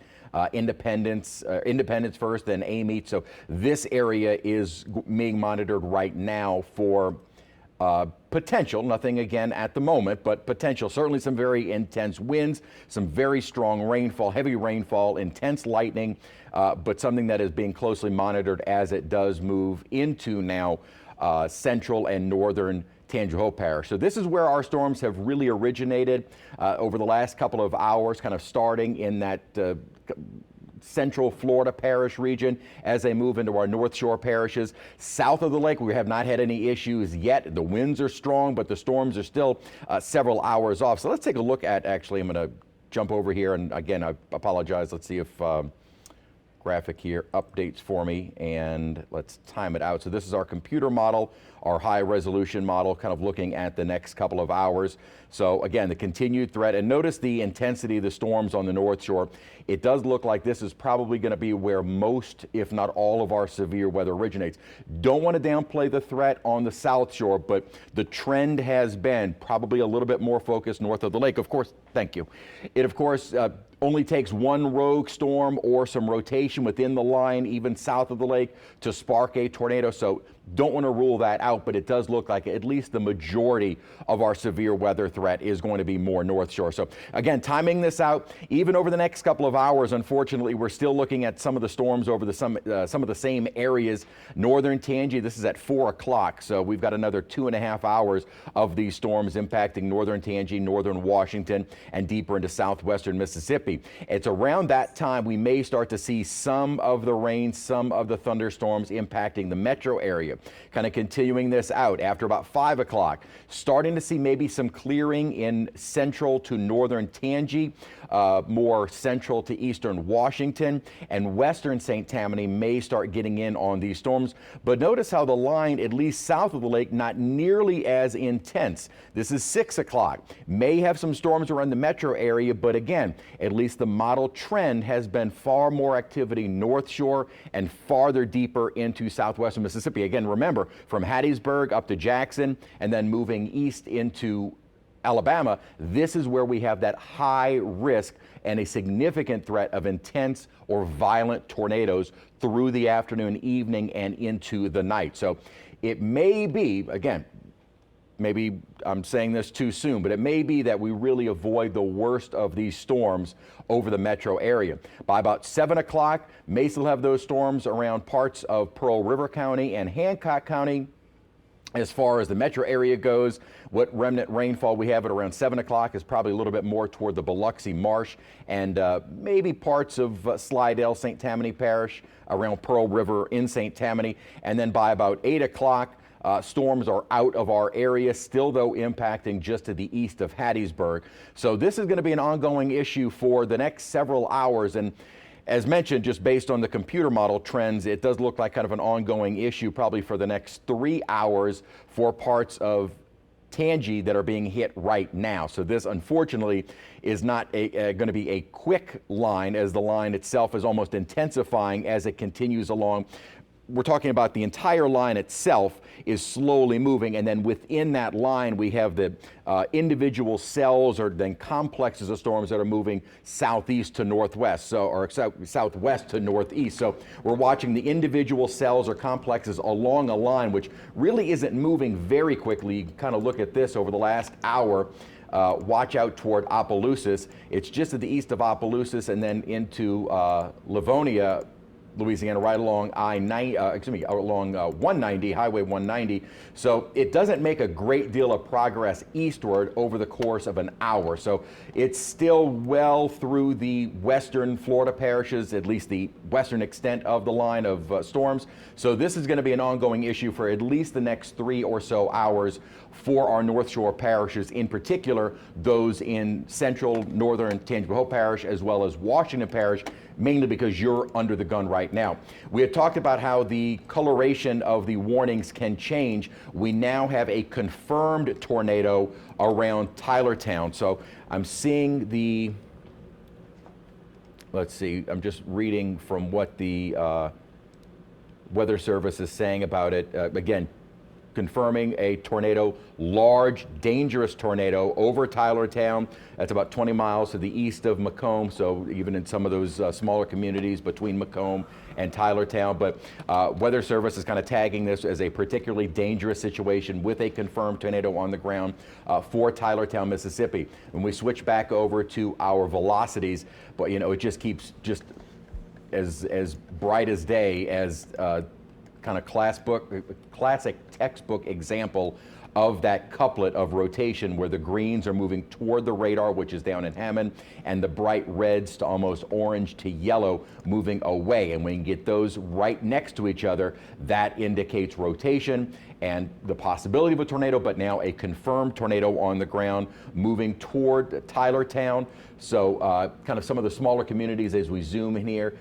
Independence first, then Amite. So this area is being monitored right now for potential, nothing again at the moment, but potential. Certainly some very intense winds, some very strong rainfall, heavy rainfall, intense lightning, but something that is being closely monitored as it does move into now central and northern Tangipahoa Parish. So this is where our storms have really originated over the last couple of hours, kind of starting in that central Florida parish region as they move into our North Shore parishes. South of the lake, we have not had any issues yet. The winds are strong, but the storms are still several hours off. So let's take a look at, actually, I'm going to jump over here, and again, I apologize. Let's see if graphic here updates for me, and let's time it out. So this is our computer model, our high resolution model, kind of looking at the next couple of hours. So again, the continued threat, and notice the intensity of the storms on the North Shore. It does look like this is probably going to be where most, if not all, of our severe weather originates. Don't want to downplay the threat on the South Shore, but the trend has been probably a little bit more focused north of the lake. Of course, thank you. It, of course, only takes one rogue storm or some rotation within the line, even south of the lake, to spark a tornado. So don't want to rule that out, but it does look like at least the majority of our severe weather threat is going to be more North Shore. So again, timing this out, even over the next couple of hours, unfortunately, we're still looking at some of the storms over some of the same areas. Northern Tangi, this is at 4 o'clock, so we've got another 2.5 hours of these storms impacting northern Tangi, northern Washington, and deeper into southwestern Mississippi. It's around that time we may start to see some of the rain, some of the thunderstorms impacting the metro area. Kind of continuing this out after about 5 o'clock, starting to see maybe some clearing in central to northern Tangi, more central to eastern Washington, and western St. Tammany may start getting in on these storms. But notice how the line, at least south of the lake, not nearly as intense. This is 6 o'clock. May have some storms around the metro area, but again, at least the model trend has been far more activity North Shore and farther deeper into southwestern Mississippi. Again, remember, from Hattiesburg up to Jackson and then moving east into Alabama, this is where we have that high risk and a significant threat of intense or violent tornadoes through the afternoon, evening, and into the night. So it may be, again, maybe I'm saying this too soon, but it may be that we really avoid the worst of these storms over the metro area. By about 7 o'clock, may still have those storms around parts of Pearl River County and Hancock County. As far as the metro area goes, what remnant rainfall we have at around 7 o'clock is probably a little bit more toward the Biloxi Marsh and maybe parts of Slidell, St. Tammany Parish, around Pearl River in St. Tammany. And then by about 8 o'clock, storms are out of our area, still though impacting just to the east of Hattiesburg. So this is going to be an ongoing issue for the next several hours. And as mentioned, just based on the computer model trends, it does look like kind of an ongoing issue probably for the next 3 hours for parts of Tangi that are being hit right now. So this, unfortunately, is not going to be a quick line, as the line itself is almost intensifying as it continues along. We're talking about the entire line itself is slowly moving, and then within that line we have the individual cells or then complexes of storms that are moving southeast to northwest, so or southwest to northeast. So we're watching the individual cells or complexes along a line which really isn't moving very quickly. You can kind of look at this over the last hour. Watch out toward Opelousas. It's just to the east of Opelousas and then into Livonia, Louisiana, right along along 190, Highway 190. So it doesn't make a great deal of progress eastward over the course of an hour. So it's still well through the western Florida parishes, at least the western extent of the line of storms. So this is going to be an ongoing issue for at least the next 3 or so hours for our North Shore parishes, in particular those in central northern Tangipahoa Parish as well as Washington Parish, mainly because you're under the gun right now. We had talked about how the coloration of the warnings can change. We now have a confirmed tornado around Tylertown. So I'm seeing the, let's see, I'm just reading from what the Weather Service is saying about it. Again, confirming a tornado, large, dangerous tornado over Tylertown. That's about 20 miles to the east of Macomb, so even in some of those smaller communities between Macomb and Tylertown. But Weather Service is kind of tagging this as a particularly dangerous situation with a confirmed tornado on the ground for Tylertown, Mississippi. When we switch back over to our velocities, but you know, it just keeps just as bright as day as kind of classic textbook example of that couplet of rotation where the greens are moving toward the radar, which is down in Hammond, and the bright reds to almost orange to yellow moving away. And when you get those right next to each other, that indicates rotation and the possibility of a tornado, but now a confirmed tornado on the ground moving toward Tylertown. So kind of some of the smaller communities as we zoom in here.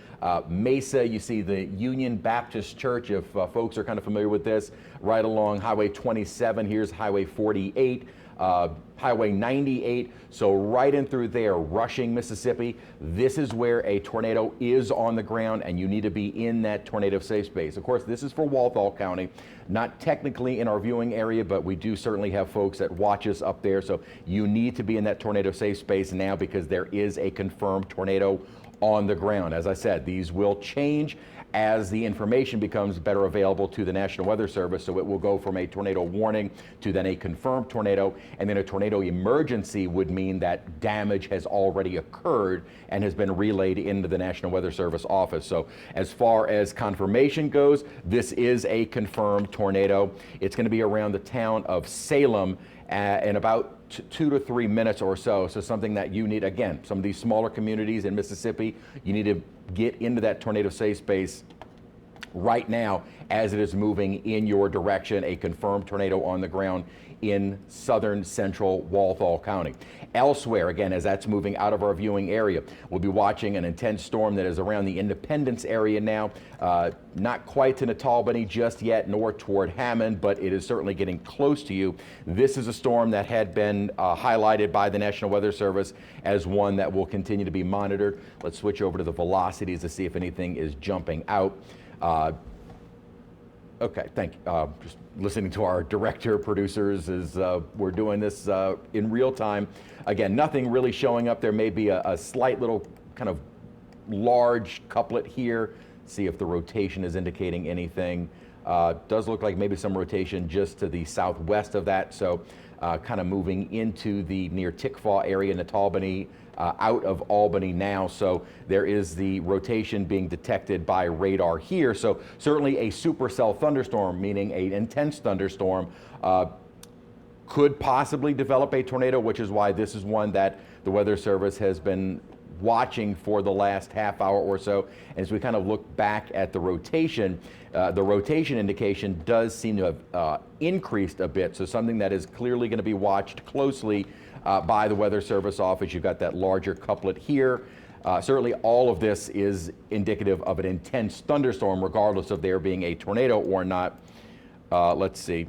Mesa, you see the Union Baptist Church, if folks are kind of familiar with this, right along Highway 27. Here's Highway 48, Highway 98. So right in through there, Rushing, Mississippi. This is where a tornado is on the ground, and you need to be in that tornado safe space. Of course, this is for Walthall County, not technically in our viewing area, but we do certainly have folks that watch us up there. So you need to be in that tornado safe space now because there is a confirmed tornado on the ground. As I said, these will change as the information becomes better available to the National Weather Service. So it will go from a tornado warning to then a confirmed tornado, and then a tornado emergency would mean that damage has already occurred and has been relayed into the National Weather Service office. So as far as confirmation goes, this is a confirmed tornado. It's going to be around the town of Salem in about 2 to 3 minutes or so. So something that you need, again, some of these smaller communities in Mississippi, you need to get into that tornado safe space right now as it is moving in your direction, a confirmed tornado on the ground in southern central Walthall County. Elsewhere, again, as that's moving out of our viewing area, we'll be watching an intense storm that is around the Independence area now, not quite to Natalbany just yet, nor toward Hammond, but it is certainly getting close to you. This is a storm that had been highlighted by the National Weather Service as one that will continue to be monitored. Let's switch over to the velocities to see if anything is jumping out. Okay, thank you. Just listening to our director, producers, as we're doing this in real time. Again, nothing really showing up. There may be a slight little kind of large couplet here. See if the rotation is indicating anything. Does look like maybe some rotation just to the southwest of that. So kind of moving into the near Tickfaw area, Natalbany, out of Albany now. So there is the rotation being detected by radar here. So certainly a supercell thunderstorm, meaning an intense thunderstorm, could possibly develop a tornado, which is why this is one that the Weather Service has been watching for the last half hour or so. As we kind of look back at the rotation indication does seem to have increased a bit. So something that is clearly going to be watched closely by the Weather Service office. You've got that larger couplet here. Certainly all of this is indicative of an intense thunderstorm, regardless of there being a tornado or not. Let's see.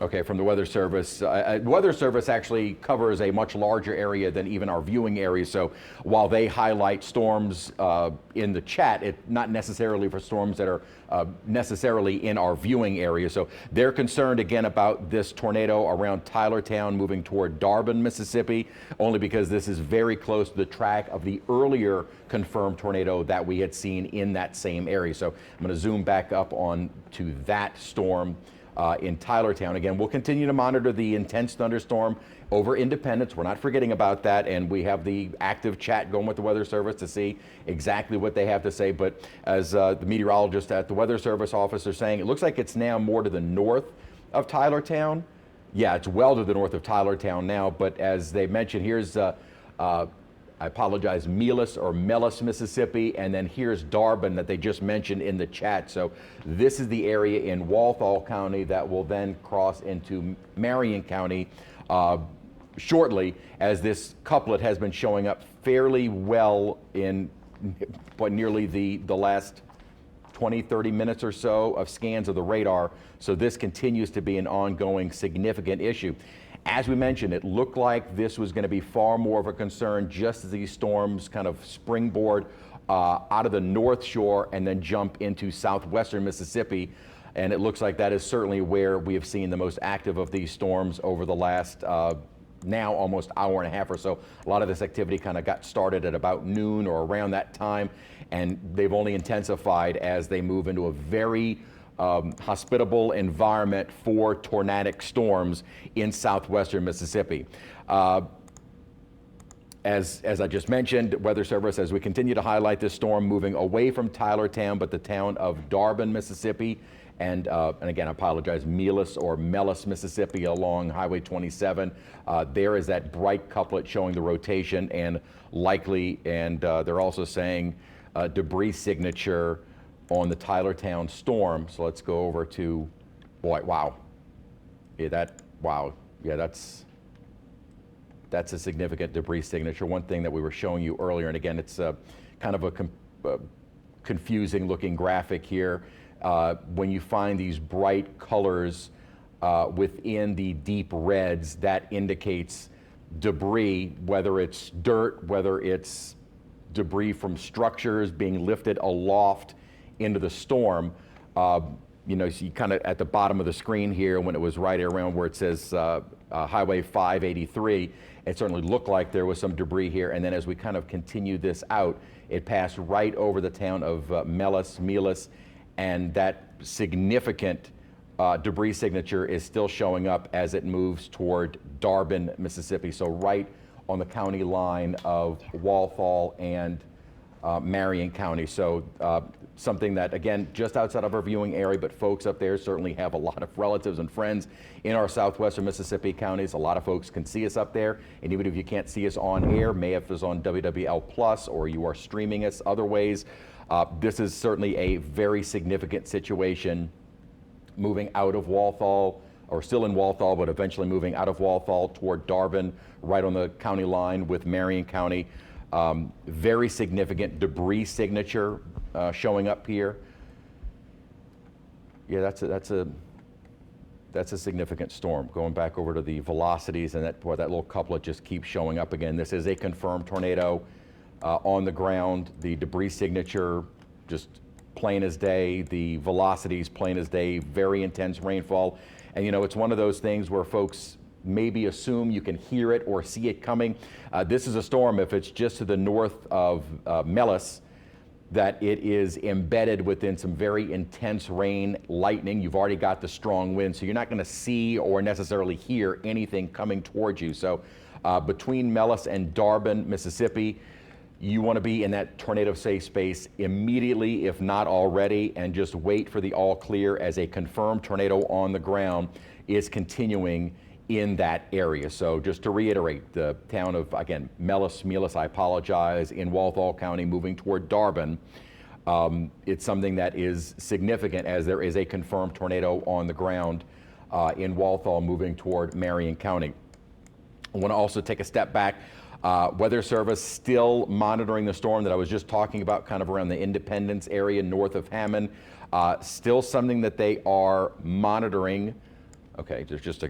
Okay, from the Weather Service. The Weather Service actually covers a much larger area than even our viewing area. So while they highlight storms in the chat, not necessarily for storms that are necessarily in our viewing area. So they're concerned again about this tornado around Tylertown moving toward Darbin, Mississippi, only because this is very close to the track of the earlier confirmed tornado that we had seen in that same area. So I'm going to zoom back up on to that storm in Tylertown. Again, we'll continue to monitor the intense thunderstorm over Independence. We're not forgetting about that, and we have the active chat going with the Weather Service to see exactly what they have to say. But as the meteorologist at the Weather Service office are saying, it looks like it's now more to the north of Tylertown. Yeah, it's well to the north of Tylertown now, but as they mentioned, here's I apologize, Mellis, Mississippi, and then here's Darbin that they just mentioned in the chat. So this is the area in Walthall County that will then cross into Marion County shortly, as this couplet has been showing up fairly well in nearly the last 20, 30 minutes or so of scans of the radar. So this continues to be an ongoing significant issue. As we mentioned, it looked like this was going to be far more of a concern just as these storms kind of springboard out of the North Shore and then jump into southwestern Mississippi. And it looks like that is certainly where we have seen the most active of these storms over the last now almost hour and a half or so. A lot of this activity kind of got started at about noon or around that time, and they've only intensified as they move into a very hospitable environment for tornadic storms in southwestern Mississippi. As I just mentioned, Weather Service, as we continue to highlight this storm, moving away from Tylertown, but the town of Darbin, Mississippi, and again, I apologize, Mellis, Mississippi, along Highway 27. There is that bright couplet showing the rotation and likely, and they're also saying debris signature on the Tylertown storm. So let's go over to, boy, wow. Yeah, wow. Yeah, that's a significant debris signature. One thing that we were showing you earlier, and again, it's kind of a confusing looking graphic here. When you find these bright colors within the deep reds, that indicates debris, whether it's dirt, whether it's debris from structures being lifted aloft into the storm. You know, so you kind of at the bottom of the screen here, when it was right around where it says Highway 583, it certainly looked like there was some debris here. And then as we kind of continue this out, it passed right over the town of Mellis, and that significant debris signature is still showing up as it moves toward Darbin, Mississippi. So right on the county line of Walthall and Marion County. So something that, again, just outside of our viewing area, but folks up there certainly have a lot of relatives and friends in our southwestern Mississippi counties. A lot of folks can see us up there, and even if you can't see us on air, may if it's on WWL Plus or you are streaming us other ways, this is certainly a very significant situation moving out of Walthall, or still in Walthall, but eventually moving out of Walthall toward Darbin, right on the county line with Marion County. Very significant debris signature showing up here. Yeah, that's a significant storm. Going back over to the velocities, and that little couplet just keeps showing up again. This is a confirmed tornado on the ground. The debris signature just plain as day. The velocities plain as day. Very intense rainfall, and you know, it's one of those things where folks maybe assume you can hear it or see it coming. This is a storm, if it's just to the north of Mellis, that it is embedded within some very intense rain, lightning. You've already got the strong wind, so you're not going to see or necessarily hear anything coming towards you. So between Mellis and Darbin, Mississippi, you want to be in that tornado safe space immediately, if not already, and just wait for the all clear as a confirmed tornado on the ground is continuing in that area. So just to reiterate, the town of, again, Mellis, I apologize, in Walthall County, moving toward Darbin. It's something that is significant, as there is a confirmed tornado on the ground in Walthall moving toward Marion County. I want to also take a step back. Weather Service still monitoring the storm that I was just talking about, kind of around the Independence area north of Hammond. Still something that they are monitoring. Okay, there's just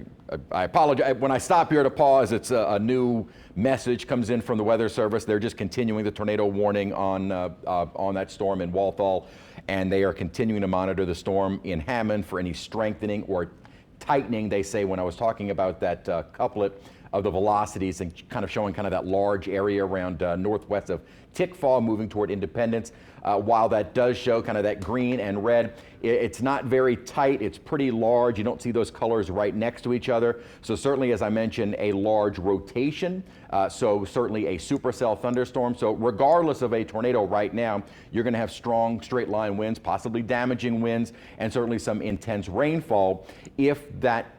I apologize. When I stop here to pause, it's a new message comes in from the Weather Service. They're just continuing the tornado warning on that storm in Walthall, and they are continuing to monitor the storm in Hammond for any strengthening or tightening. They say, when I was talking about that couplet of the velocities and kind of showing kind of that large area around northwest of Tickfaw moving toward Independence, while that does show kind of that green and red, it's not very tight. It's pretty large. You don't see those colors right next to each other. So certainly, as I mentioned, a large rotation. So certainly a supercell thunderstorm. So regardless of a tornado right now, you're going to have strong straight line winds, possibly damaging winds, and certainly some intense rainfall. If that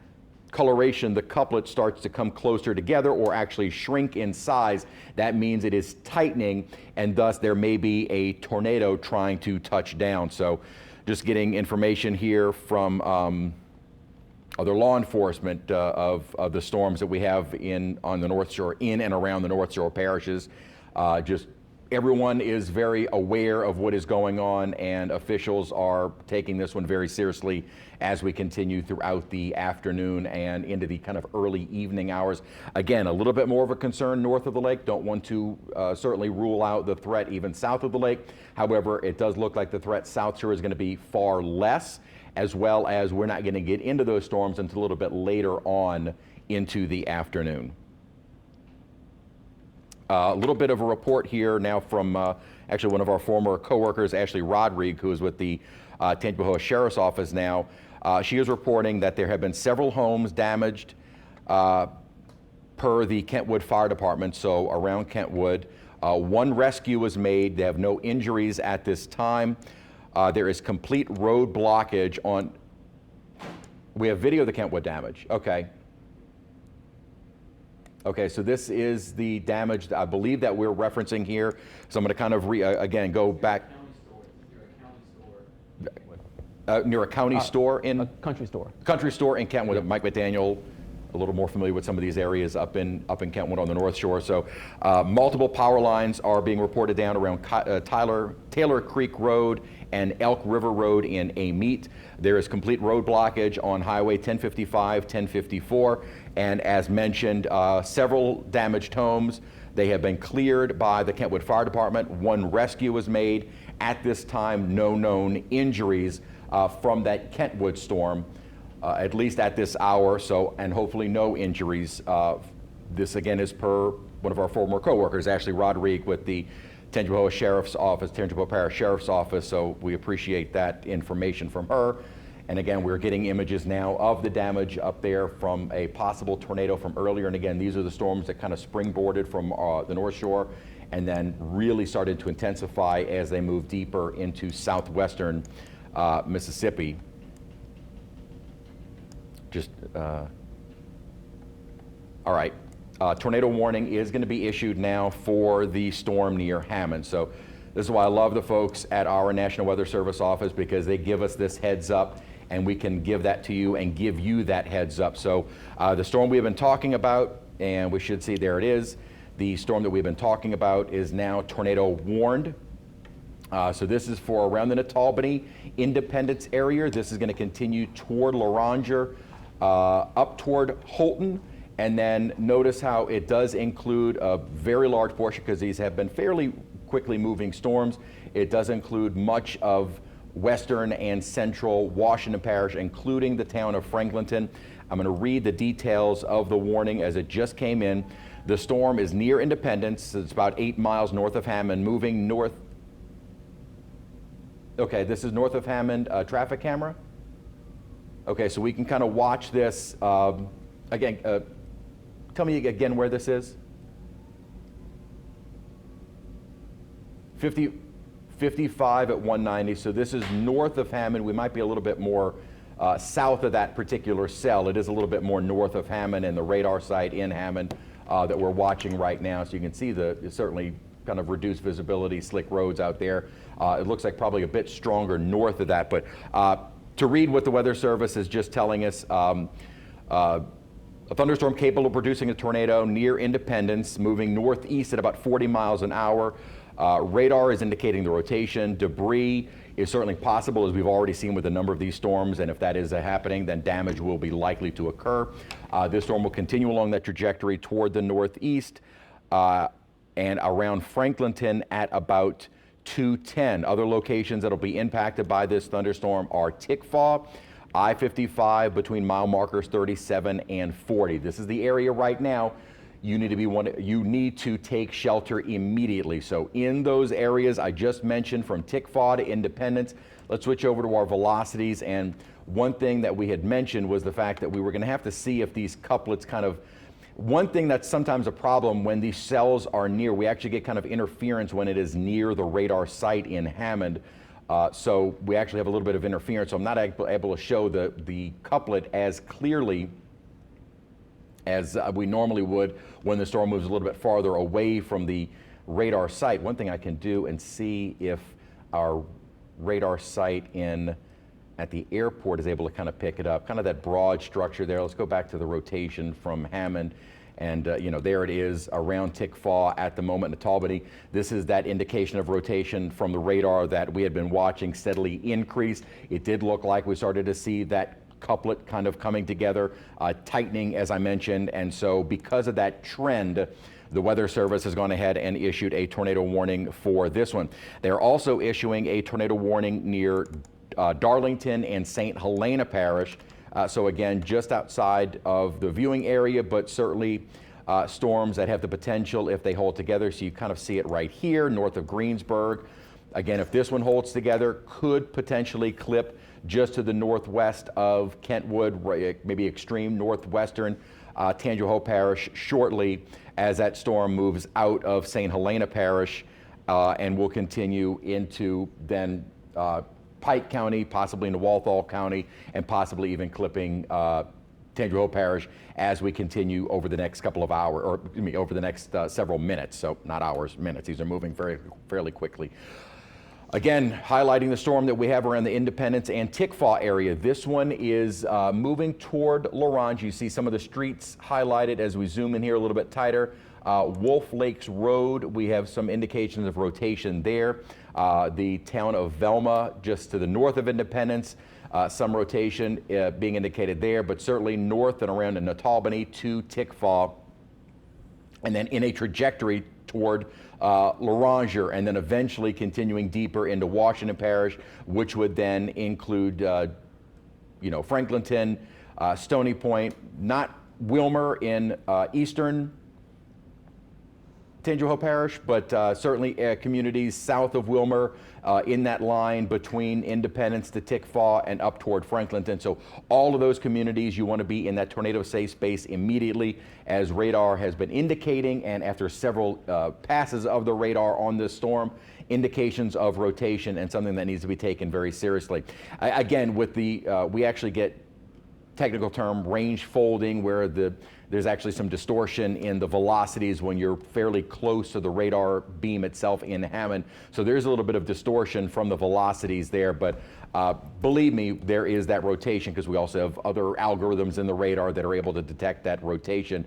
coloration, the couplet, starts to come closer together or actually shrink in size, that means it is tightening, and thus there may be a tornado trying to touch down. So just getting information here from other law enforcement of the storms that we have on the North Shore, in and around the North Shore parishes. Just everyone is very aware of what is going on, and officials are taking this one very seriously as we continue throughout the afternoon and into the kind of early evening hours. Again, a little bit more of a concern north of the lake. Don't want to certainly rule out the threat even south of the lake. However, it does look like the threat south shore is going to be far less, as well as we're not going to get into those storms until a little bit later on into the afternoon. A little bit of a report here now from actually one of our former coworkers, Ashley Rodrigue, who is with the Tangipahoa Sheriff's Office now. She is reporting that there have been several homes damaged per the Kentwood Fire Department, so around Kentwood. One rescue was made. They have no injuries at this time. There is complete road blockage on, we have video of the Kentwood damage. Okay. Okay, so this is the damage that I believe that we're referencing here. So I'm going to kind of, again, go back. Near a county store in? A country store. Country store in Kentwood. Yep. Mike McDaniel, a little more familiar with some of these areas up in Kentwood on the North Shore. So multiple power lines are being reported down around Taylor Creek Road and Elk River Road in Amite. There is complete road blockage on Highway 1055, 1054, and as mentioned, several damaged homes. They have been cleared by the Kentwood Fire Department. One rescue was made. At this time, no known injuries from that Kentwood storm, at least at this hour, so, and hopefully no injuries. This again is per one of our former coworkers, Ashley Rodrigue with the Tangipahoa Sheriff's Office, Tangipahoa Parish Sheriff's Office, so we appreciate that information from her. And again, we're getting images now of the damage up there from a possible tornado from earlier. And again, these are the storms that kind of springboarded from the North Shore and then really started to intensify as they moved deeper into southwestern Mississippi. All right. Tornado warning is going to be issued now for the storm near Hammond. So this is why I love the folks at our National Weather Service office, because they give us this heads up and we can give that to you and give you that heads up. So the storm we've been talking about, and we should see, there it is. The storm that we've been talking about is now tornado warned. So this is for around the Natalbany, Independence area. This is going to continue toward Laranger, up toward Holton. And then notice how it does include a very large portion, because these have been fairly quickly moving storms. It does include much of western and central Washington Parish, including the town of Franklinton. I'm going to read the details of the warning as it just came in. The storm is near Independence. It's about 8 miles north of Hammond, moving north. Okay, this is north of Hammond, traffic camera. Okay, so we can kind of watch this. Again, tell me again where this is. 55 at 190, so this is north of Hammond. We might be a little bit more south of that particular cell. It is a little bit more north of Hammond and the radar site in Hammond that we're watching right now. So you can see the certainly kind of reduced visibility, slick roads out there. It looks like probably a bit stronger north of that, but to read what the Weather Service is just telling us, a thunderstorm capable of producing a tornado near Independence, moving northeast at about 40 miles an hour. Radar is indicating the rotation. Debris is certainly possible, as we've already seen with a number of these storms, and if that is happening, then damage will be likely to occur. This storm will continue along that trajectory toward the northeast and around Franklinton at about 210. Other locations that will be impacted by this thunderstorm are Tickfaw, I-55 between mile markers 37 and 40. This is the area right now you need to take shelter immediately. So in those areas I just mentioned, from Tickfaw to Independence, let's switch over to our velocities. And one thing that we had mentioned was the fact that we were going to have to see if these couplets kind of, one thing that's sometimes a problem when these cells are near, we actually get kind of interference when it is near the radar site in Hammond. So we actually have a little bit of interference. So I'm not able to show the couplet as clearly as we normally would when the storm moves a little bit farther away from the radar site. One thing I can do and see if our radar site at the airport is able to kind of pick it up, kind of that broad structure there. Let's go back to the rotation from Hammond. And there it is around Tickfaw at the moment in Natalbany. This is that indication of rotation from the radar that we had been watching steadily increase. It did look like we started to see that couplet kind of coming together, tightening, as I mentioned. And so because of that trend, the Weather Service has gone ahead and issued a tornado warning for this one. They're also issuing a tornado warning near Darlington and St. Helena Parish. So again, just outside of the viewing area, but certainly storms that have the potential if they hold together. So you kind of see it right here, north of Greensburg. Again, if this one holds together, could potentially clip just to the northwest of Kentwood, maybe extreme northwestern Tangipahoa Parish shortly as that storm moves out of St. Helena Parish and will continue into then Pike County, possibly into Walthall County, and possibly even clipping Tangipahoa Parish as we continue over the next couple of hours, or over the next several minutes. So not hours, minutes. These are moving fairly quickly. Again, highlighting the storm that we have around the Independence and Tickfaw area. This one is moving toward LaRange. You see some of the streets highlighted as we zoom in here a little bit tighter. Wolf Lakes Road, we have some indications of rotation there. The town of Velma, just to the north of Independence, some rotation being indicated there, but certainly north and around in Nottowbernee to Tickfaw, and then in a trajectory toward LaRange, and then eventually continuing deeper into Washington Parish, which would then include, Franklinton, Stony Point, not Wilmer in eastern Tangipahoa Parish, but certainly communities south of Wilmer in that line between Independence to Tickfaw and up toward Franklinton. So all of those communities, you want to be in that tornado safe space immediately, as radar has been indicating, and after several passes of the radar on this storm, indications of rotation and something that needs to be taken very seriously. Again, with the we actually get technical term range folding, where there's actually some distortion in the velocities when you're fairly close to the radar beam itself in Hammond. So there's a little bit of distortion from the velocities there, but believe me, there is that rotation, because we also have other algorithms in the radar that are able to detect that rotation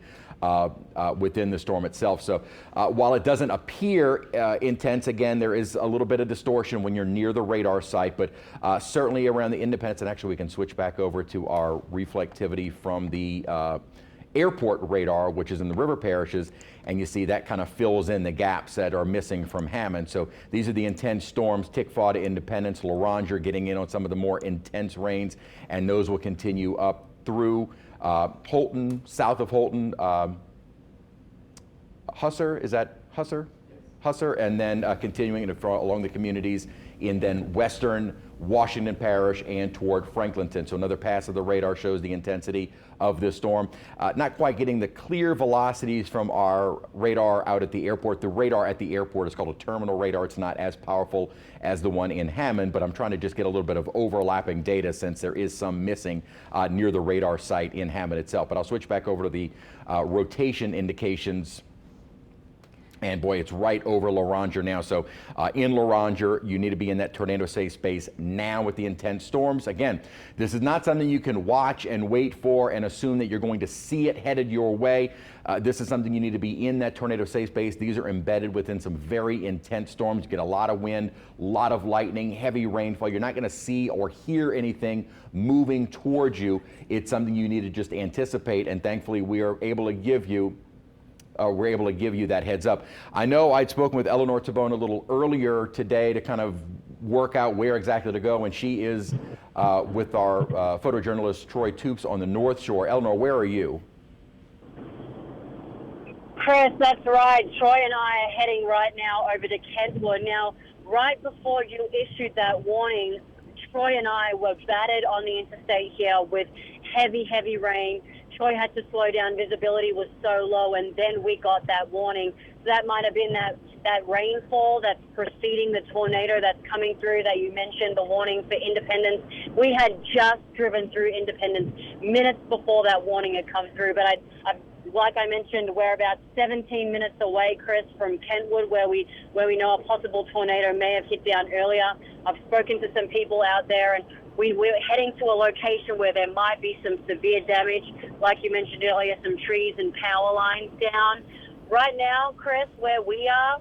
within the storm itself. So while it doesn't appear intense, again, there is a little bit of distortion when you're near the radar site, but certainly around the Independence, and actually we can switch back over to our reflectivity from the airport radar, which is in the river parishes, and you see that kind of fills in the gaps that are missing from Hammond. So these are the intense storms, Tickfaw to Independence, LaRange getting in on some of the more intense rains, and those will continue up through Holton, south of Holton, Husser, is that Husser? Yes. Husser, and then continuing along the communities in then western Washington Parish and toward Franklinton. So another pass of the radar shows the intensity of this storm. Not quite getting the clear velocities from our radar out at the airport. The radar at the airport is called a terminal radar. It's not as powerful as the one in Hammond, but I'm trying to just get a little bit of overlapping data, since there is some missing near the radar site in Hammond itself. But I'll switch back over to the rotation indications. And boy, it's right over LaRange now. So in LaRange, you need to be in that tornado safe space now with the intense storms. Again, this is not something you can watch and wait for and assume that you're going to see it headed your way. This is something you need to be in that tornado safe space. These are embedded within some very intense storms. You get a lot of wind, a lot of lightning, heavy rainfall. You're not going to see or hear anything moving towards you. It's something you need to just anticipate, and thankfully we are able to give you that heads up. I know I'd spoken with Eleanor Tabone a little earlier today to kind of work out where exactly to go, and she is with our photojournalist Troy Toops on the North Shore. Eleanor, where are you? Chris, that's right. Troy and I are heading right now over to Kentwood. Now, right before you issued that warning, Troy and I were battered on the interstate here with heavy, heavy rain. Troy had to slow down, visibility was so low, and then we got that warning. So that might have been that rainfall that's preceding the tornado that's coming through that you mentioned, the warning for Independence. We had just driven through Independence minutes before that warning had come through, but like I mentioned, we're about 17 minutes away, Chris, from Kentwood, where we know a possible tornado may have hit down earlier. I've spoken to some people out there, and we're heading to a location where there might be some severe damage, like you mentioned earlier, some trees and power lines down. Right now, Chris, where we are,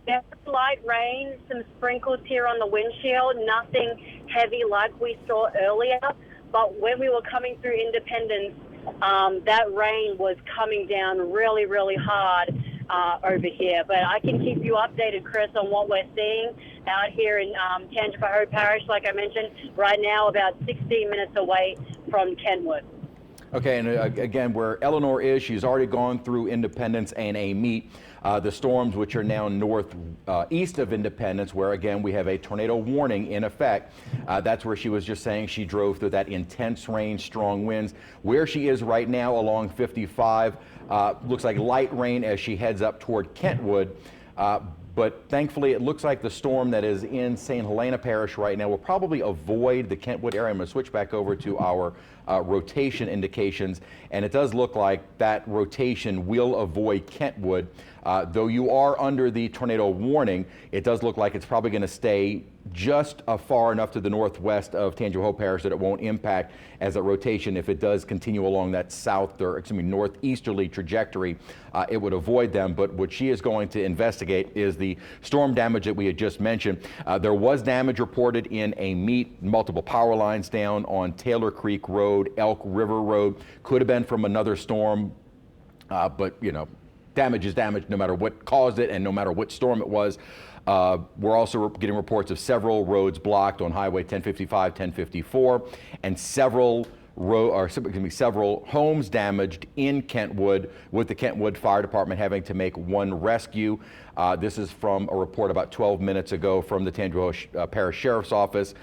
there's light rain, some sprinkles here on the windshield, nothing heavy like we saw earlier. But when we were coming through Independence, that rain was coming down really, really hard over here. But I can keep you updated, Chris, on what we're seeing out here in Tangipahoa Parish, like I mentioned, right now about 16 minutes away from Kentwood. Okay, and again, where Eleanor is, she's already gone through Independence and Amite. The storms which are now northeast of Independence, where again we have a tornado warning in effect. That's where she was just saying she drove through that intense rain, strong winds. Where she is right now along 55, looks like light rain as she heads up toward Kentwood. But thankfully, it looks like the storm that is in St. Helena Parish right now will probably avoid the Kentwood area. I'm going to switch back over to our rotation indications, and it does look like that rotation will avoid Kentwood. Though you are under the tornado warning, it does look like it's probably going to stay just far enough to the northwest of Tangipahoa Parish that it won't impact as a rotation. If it does continue along that northeasterly trajectory, it would avoid them. But what she is going to investigate is the storm damage that we had just mentioned. There was damage reported in Amite, multiple power lines down on Taylor Creek Road, Elk River Road. Could have been from another storm, but you know, damage is damage no matter what caused it and no matter what storm it was. We're also getting reports of several roads blocked on Highway 1055, 1054, and several homes damaged in Kentwood, with the Kentwood Fire Department having to make one rescue. This is from a report about 12 minutes ago from the Tangipahoa Parish Sheriff's Office.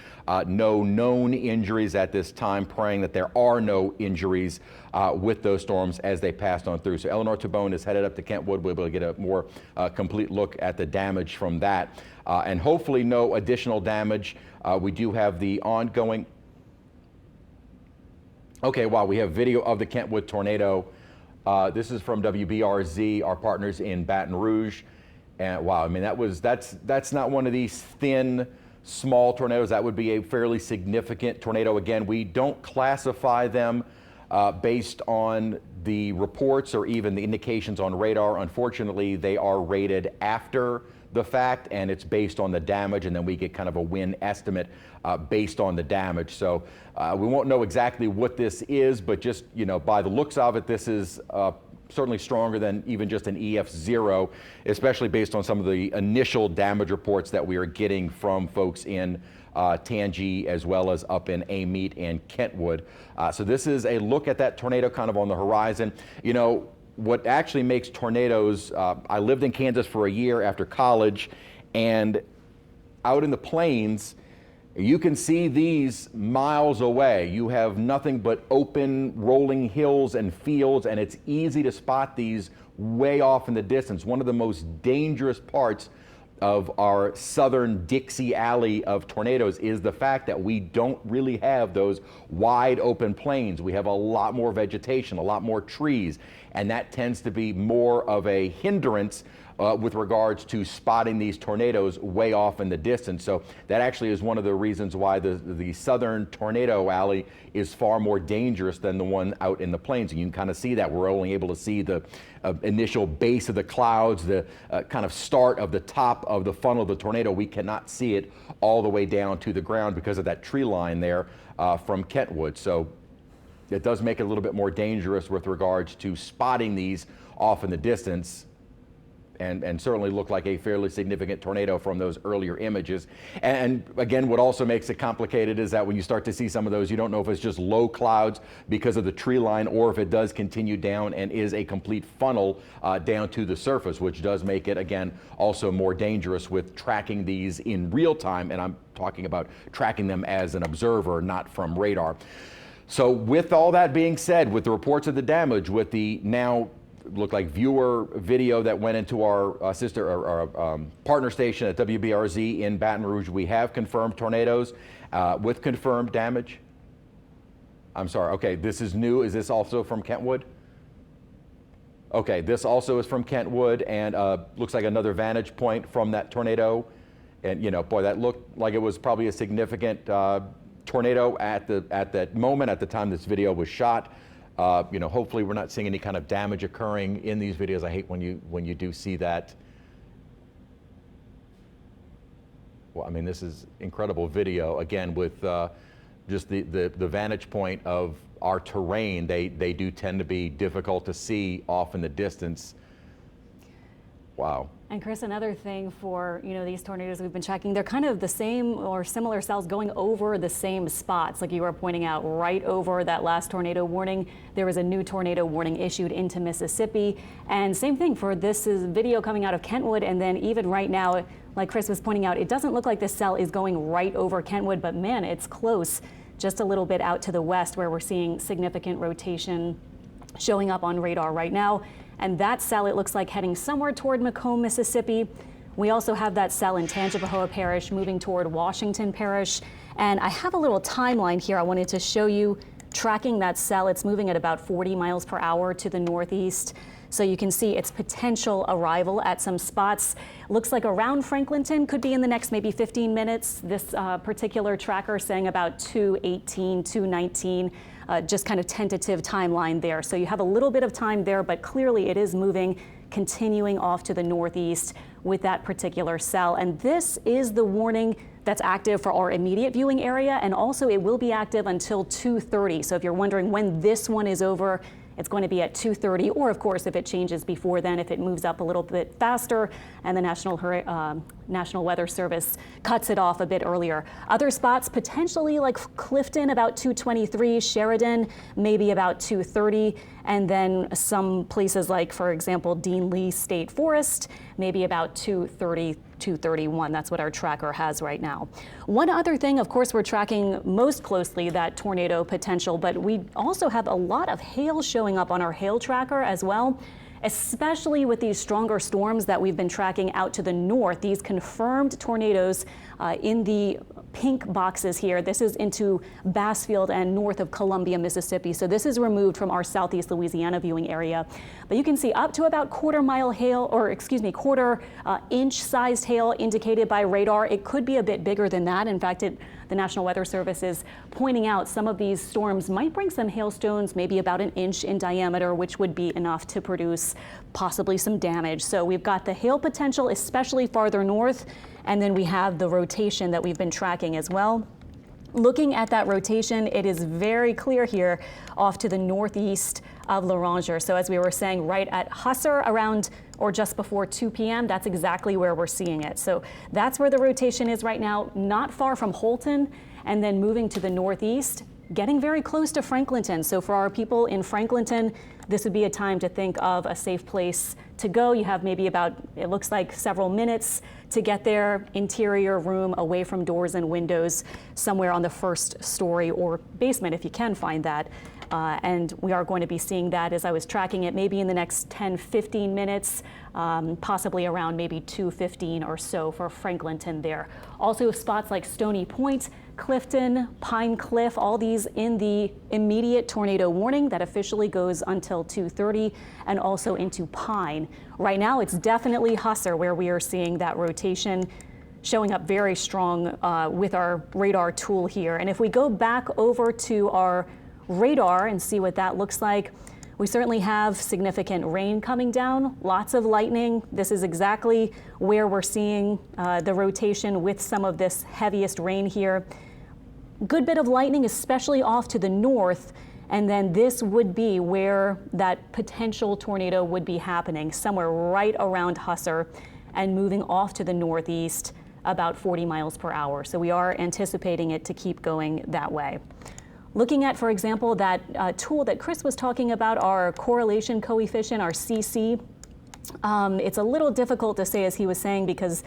No known injuries at this time, praying that there are no injuries with those storms as they passed on through. So Eleanor Tabone is headed up to Kentwood. We'll be able to get a more complete look at the damage from that. And hopefully no additional damage. We do have the ongoing... Okay, wow, we have video of the Kentwood tornado. This is from WBRZ, our partners in Baton Rouge. And wow, I mean, that's not one of these thin, small tornadoes. That would be a fairly significant tornado. Again, we don't classify them based on the reports or even the indications on radar. Unfortunately, they are rated after the fact, and it's based on the damage, and then we get kind of a win estimate based on the damage. So we won't know exactly what this is, but just, you know, by the looks of it, this is certainly stronger than even just an EF0, especially based on some of the initial damage reports that we are getting from folks in Tangi, as well as up in Amite and Kentwood. So this is a look at that tornado kind of on the horizon. You know, what actually makes tornadoes, I lived in Kansas for a year after college, and out in the plains, you can see these miles away. You have nothing but open rolling hills and fields, and it's easy to spot these way off in the distance. One of the most dangerous parts of our southern Dixie Alley of tornadoes is the fact that we don't really have those wide open plains. We have a lot more vegetation, a lot more trees, and that tends to be more of a hindrance with regards to spotting these tornadoes way off in the distance. So that actually is one of the reasons why the southern tornado alley is far more dangerous than the one out in the plains. And you can kind of see that. We're only able to see the initial base of the clouds, the kind of start of the top of the funnel of the tornado. We cannot see it all the way down to the ground because of that tree line there from Kentwood. So it does make it a little bit more dangerous with regards to spotting these off in the distance. And certainly look like a fairly significant tornado from those earlier images. And again, what also makes it complicated is that when you start to see some of those, you don't know if it's just low clouds because of the tree line, or if it does continue down and is a complete funnel down to the surface, which does make it, again, also more dangerous with tracking these in real time. And I'm talking about tracking them as an observer, not from radar. So with all that being said, with the reports of the damage, with the now look like viewer video that went into our partner station at WBRZ in Baton Rouge, we have confirmed tornadoes with confirmed damage. I'm sorry, okay, this is new. Is this also from Kentwood? Okay, this also is from Kentwood, and looks like another vantage point from that tornado. And you know, boy, that looked like it was probably a significant tornado at that moment, at the time this video was shot. You know, hopefully we're not seeing any kind of damage occurring in these videos. I hate when you do see that. Well, I mean, this is incredible video. Again, with just the vantage point of our terrain, they do tend to be difficult to see off in the distance. Wow. And Chris, another thing for these tornadoes we've been tracking, they're kind of the same or similar cells going over the same spots. Like you were pointing out, right over that last tornado warning, there was a new tornado warning issued into Mississippi. And same thing for this is video coming out of Kentwood. And then even right now, like Chris was pointing out, it doesn't look like this cell is going right over Kentwood, but man, it's close, just a little bit out to the west where we're seeing significant rotation showing up on radar right now. And that cell, it looks like, heading somewhere toward Macomb, Mississippi. We also have that cell in Tangipahoa Parish moving toward Washington Parish. And I have a little timeline here I wanted to show you tracking that cell. It's moving at about 40 miles per hour to the northeast. So you can see its potential arrival at some spots. Looks like around Franklinton, could be in the next maybe 15 minutes. This particular tracker saying about 2:18, 2:19. Just kind of tentative timeline there. So you have a little bit of time there, but clearly it is moving, continuing off to the northeast with that particular cell. And this is the warning that's active for our immediate viewing area. And also it will be active until 2:30. So if you're wondering when this one is over, it's going to be at 2:30, or of course, if it changes before then, if it moves up a little bit faster and the National Weather Service cuts it off a bit earlier. Other spots potentially like Clifton about 2:23, Sheridan maybe about 2:30, and then some places like, for example, Dean Lee State Forest, maybe about 2:30, 2:31. That's what our tracker has right now. One other thing, of course, we're tracking most closely that tornado potential, but we also have a lot of hail showing up on our hail tracker as well, especially with these stronger storms that we've been tracking out to the north. These confirmed tornadoes in the pink boxes here. This is into Bassfield and north of Columbia, Mississippi. So this is removed from our Southeast Louisiana viewing area. But you can see up to about quarter inch sized hail indicated by radar. It could be a bit bigger than that. In fact, the National Weather Service is pointing out some of these storms might bring some hailstones, maybe about an inch in diameter, which would be enough to produce possibly some damage. So we've got the hail potential, especially farther north, and then we have the rotation that we've been tracking as well. Looking at that rotation, it is very clear here off to the northeast of L'Oranger. So as we were saying, right at Husser around or just before 2 p.m., that's exactly where we're seeing it. So that's where the rotation is right now, not far from Holton, and then moving to the northeast, getting very close to Franklinton. So for our people in Franklinton, this would be a time to think of a safe place to go. You have maybe about, it looks like several minutes to get there, interior room away from doors and windows, somewhere on the first story or basement if you can find that. And we are going to be seeing that as I was tracking it, maybe in the next 10, 15 minutes, possibly around maybe 2:15 or so for Franklinton there. Also spots like Stony Point, Clifton, Pine Cliff, all these in the immediate tornado warning that officially goes until 2:30, and also into Pine. Right now, it's definitely Husser where we are seeing that rotation showing up very strong with our radar tool here. And if we go back over to our radar and see what that looks like, we certainly have significant rain coming down, lots of lightning. This is exactly where we're seeing the rotation with some of this heaviest rain here. Good bit of lightning, especially off to the north. And then this would be where that potential tornado would be happening, somewhere right around Husser and moving off to the northeast about 40 miles per hour. So we are anticipating it to keep going that way. Looking at, for example, that tool that Chris was talking about, our correlation coefficient, our CC, it's a little difficult to say, as he was saying, because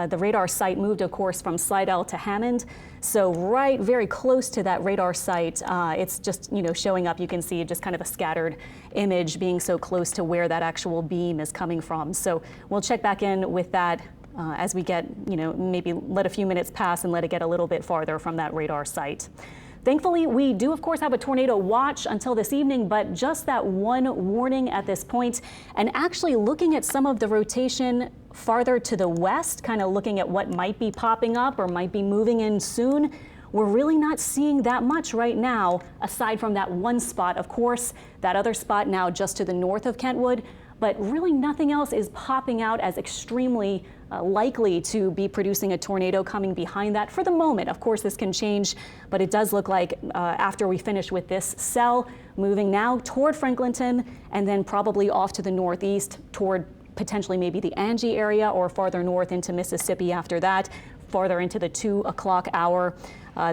the radar site moved, of course, from Slidell to Hammond. So right very close to that radar site, it's just, showing up. You can see just kind of a scattered image being so close to where that actual beam is coming from. So we'll check back in with that as we get, maybe let a few minutes pass and let it get a little bit farther from that radar site. Thankfully, we do, of course, have a tornado watch until this evening, but just that one warning at this point. And actually looking at some of the rotation farther to the west, kind of looking at what might be popping up or might be moving in soon, we're really not seeing that much right now, aside from that one spot, of course, that other spot now just to the north of Kentwood. But really nothing else is popping out as extremely likely to be producing a tornado coming behind that for the moment. Of course, this can change, but it does look like after we finish with this cell, moving now toward Franklinton and then probably off to the northeast toward potentially maybe the Angie area or farther north into Mississippi after that, farther into the 2 o'clock hour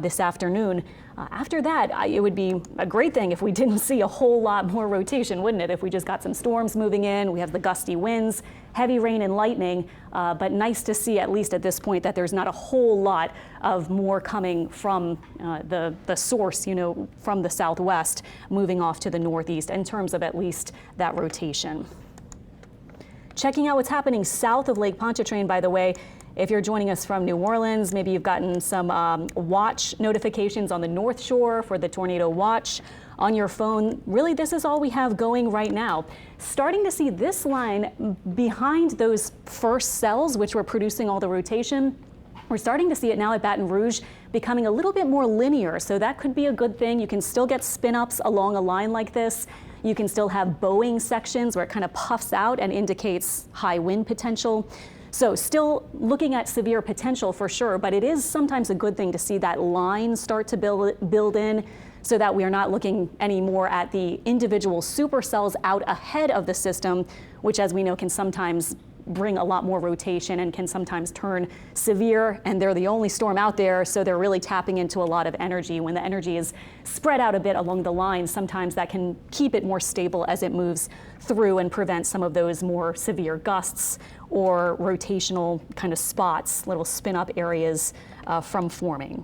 this afternoon. After that, it would be a great thing if we didn't see a whole lot more rotation, wouldn't it? If we just got some storms moving in, we have the gusty winds, heavy rain and lightning, but nice to see at least at this point that there's not a whole lot of more coming from the source, you know, from the southwest, moving off to the northeast in terms of at least that rotation. Checking out what's happening south of Lake Pontchartrain, by the way. If you're joining us from New Orleans, maybe you've gotten some watch notifications on the North Shore for the tornado watch on your phone. Really, this is all we have going right now. Starting to see this line behind those first cells, which were producing all the rotation. We're starting to see it now at Baton Rouge becoming a little bit more linear, so that could be a good thing. You can still get spin-ups along a line like this. You can still have bowing sections where it kind of puffs out and indicates high wind potential. So still looking at severe potential for sure, but it is sometimes a good thing to see that line start to build in so that we are not looking anymore at the individual supercells out ahead of the system, which as we know can sometimes bring a lot more rotation and can sometimes turn severe, and they're the only storm out there, so they're really tapping into a lot of energy. When the energy is spread out a bit along the line, sometimes that can keep it more stable as it moves through and prevent some of those more severe gusts or rotational kind of spots, little spin-up areas from forming.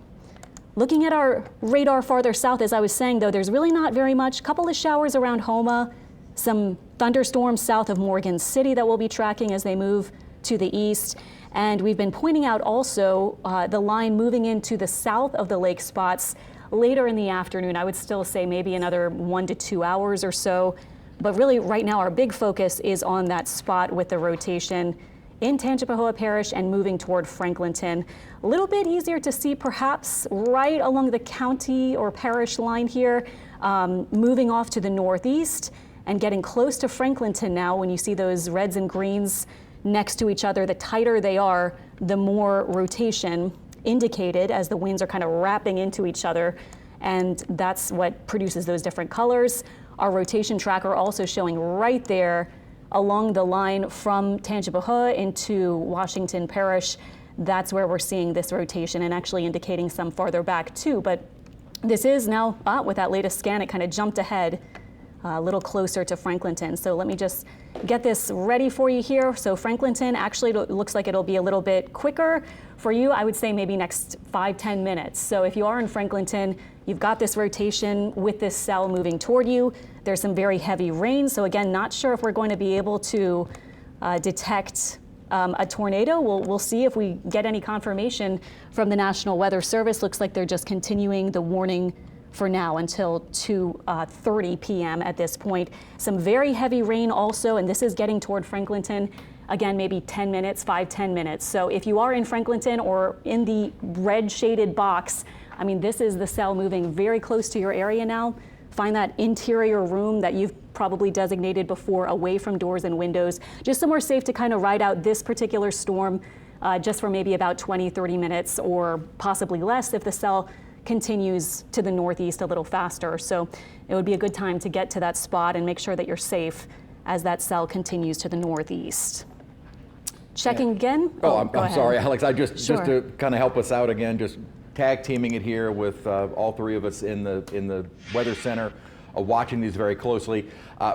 Looking at our radar farther south, as I was saying, though, there's really not very much. Couple of showers around Houma, some thunderstorms south of Morgan City that we'll be tracking as they move to the east. And we've been pointing out also the line moving into the south of the lake spots later in the afternoon. I would still say maybe another 1 to 2 hours or so. But really right now our big focus is on that spot with the rotation in Tangipahoa Parish and moving toward Franklinton. A little bit easier to see perhaps right along the county or parish line here, moving off to the northeast and getting close to Franklinton now. When you see those reds and greens next to each other, the tighter they are, the more rotation indicated as the winds are kind of wrapping into each other. And that's what produces those different colors. Our rotation tracker also showing right there along the line from Tangipahoa into Washington Parish. That's where we're seeing this rotation and actually indicating some farther back too. But this is now, with that latest scan, it kind of jumped ahead a little closer to Franklinton. So let me just get this ready for you here. So Franklinton, actually it looks like it'll be a little bit quicker for you. I would say maybe next 5-10 minutes. So if you are in Franklinton, you've got this rotation with this cell moving toward you. There's some very heavy rain. So again, not sure if we're going to be able to detect a tornado. We'll see if we get any confirmation from the National Weather Service. Looks like they're just continuing the warning for now until 2:30 p.m. at this point. Some very heavy rain also, and this is getting toward Franklinton. Again, maybe 10 minutes, 5-10 minutes. So if you are in Franklinton or in the red shaded box, I mean, this is the cell moving very close to your area now. Find that interior room that you've probably designated before, away from doors and windows, just somewhere safe to kind of ride out this particular storm just for maybe about 20-30 minutes or possibly less if the cell continues to the northeast a little faster. So it would be a good time to get to that spot and make sure that you're safe as that cell continues to the northeast. Checking again. I'm sorry, Alex. Just to kind of help us out again, just tag teaming it here with all three of us in the Weather Center, watching these very closely.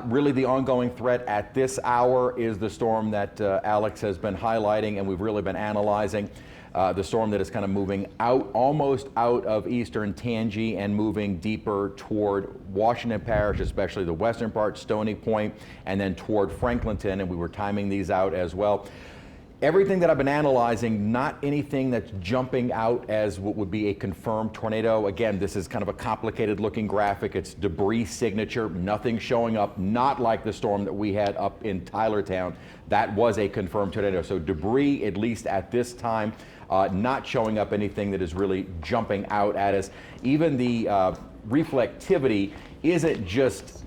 Really, the ongoing threat at this hour is the storm that Alex has been highlighting, and we've really been analyzing. The storm that is kind of moving out, almost out of eastern Tangi and moving deeper toward Washington Parish, especially the western part, Stony Point, and then toward Franklinton, and we were timing these out as well. Everything that I've been analyzing, not anything that's jumping out as what would be a confirmed tornado. Again, this is kind of a complicated looking graphic. It's debris signature, nothing showing up, not like the storm that we had up in Tylertown. That was a confirmed tornado. So debris, at least at this time, not showing up anything that is really jumping out at us. Even the reflectivity isn't just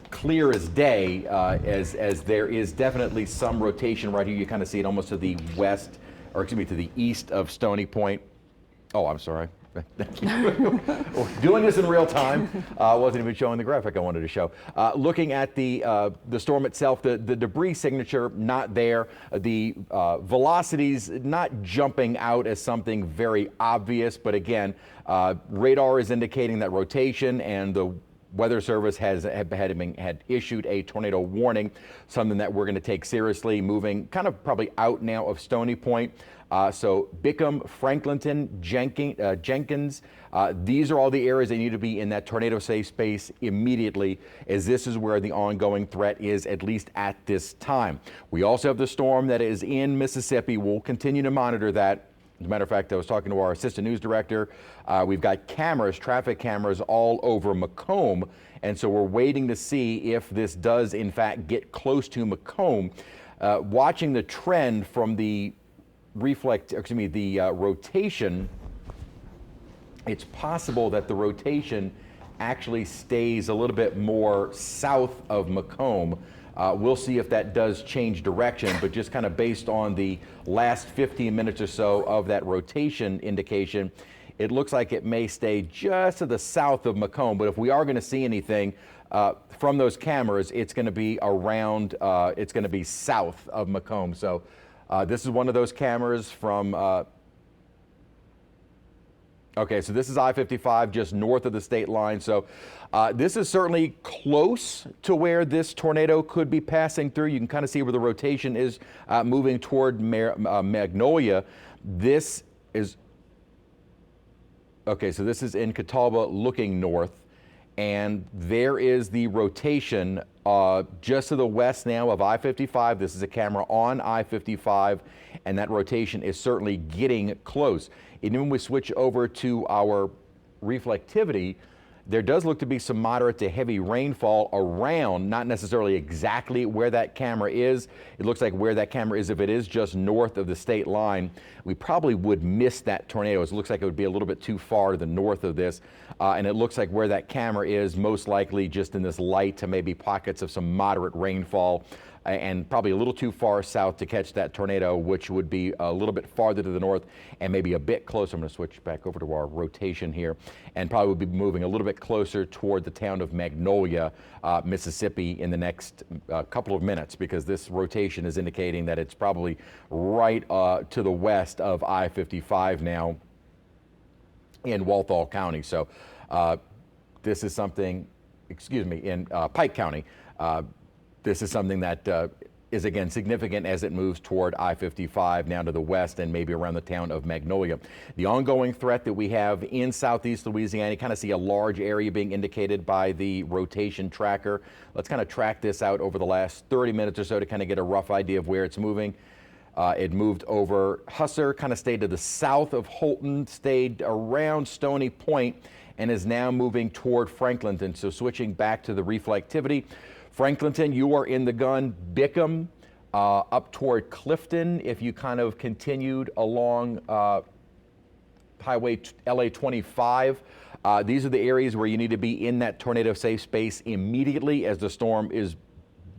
clear as day, as there is definitely some rotation right here. You kind of see it almost to the west, or excuse me, to the east of Stony Point. Oh, I'm sorry. Thank you. Doing this in real time. Wasn't even showing the graphic I wanted to show. Looking at the storm itself, the debris signature not there. The velocities not jumping out as something very obvious, but again, radar is indicating that rotation, and the Weather Service had issued a tornado warning, something that we're going to take seriously, moving kind of probably out now of Stony Point. So Bickham, Franklinton, Jenkins, these are all the areas that need to be in that tornado safe space immediately, as this is where the ongoing threat is, at least at this time. We also have the storm that is in Mississippi. We'll continue to monitor that. As a matter of fact, I was talking to our assistant news director. We've got cameras, traffic cameras all over Macomb, and so we're waiting to see if this does in fact get close to Macomb. Watching the trend from the rotation, it's possible that the rotation actually stays a little bit more south of Macomb. We'll see if that does change direction, but just kind of based on the last 15 minutes or so of that rotation indication, it looks like it may stay just to the south of Macomb. But if we are going to see anything from those cameras, it's going to be around, it's going to be south of Macomb. So this is one of those cameras from, okay, so this is I-55 just north of the state line. So this is certainly close to where this tornado could be passing through. You can kind of see where the rotation is moving toward Magnolia. This is, okay, so this is in Catawba looking north, and there is the rotation just to the west now of I-55. This is a camera on I-55, and that rotation is certainly getting close. And when we switch over to our reflectivity, there does look to be some moderate to heavy rainfall around, not necessarily exactly where that camera is. It looks like where that camera is, if it is just north of the state line, we probably would miss that tornado. It looks like it would be a little bit too far to the north of this. And it looks like where that camera is, most likely just in this light to maybe pockets of some moderate rainfall, and probably a little too far south to catch that tornado, which would be a little bit farther to the north and maybe a bit closer. I'm going to switch back over to our rotation here, and probably would be moving a little bit closer toward the town of Magnolia, Mississippi in the next couple of minutes, because this rotation is indicating that it's probably right to the west of I-55 now in Walthall County. So this is something, excuse me, in Pike County. This is something that is, again, significant as it moves toward I-55 now to the west and maybe around the town of Magnolia. The ongoing threat that we have in Southeast Louisiana, you kind of see a large area being indicated by the rotation tracker. Let's kind of track this out over the last 30 minutes or so to kind of get a rough idea of where it's moving. It moved over Husser, kind of stayed to the south of Holton, stayed around Stony Point, and is now moving toward Franklinton. So switching back to the reflectivity. Franklinton, you are in the gun. Bickham, up toward Clifton, if you kind of continued along Highway LA 25. These are the areas where you need to be in that tornado safe space immediately, as the storm is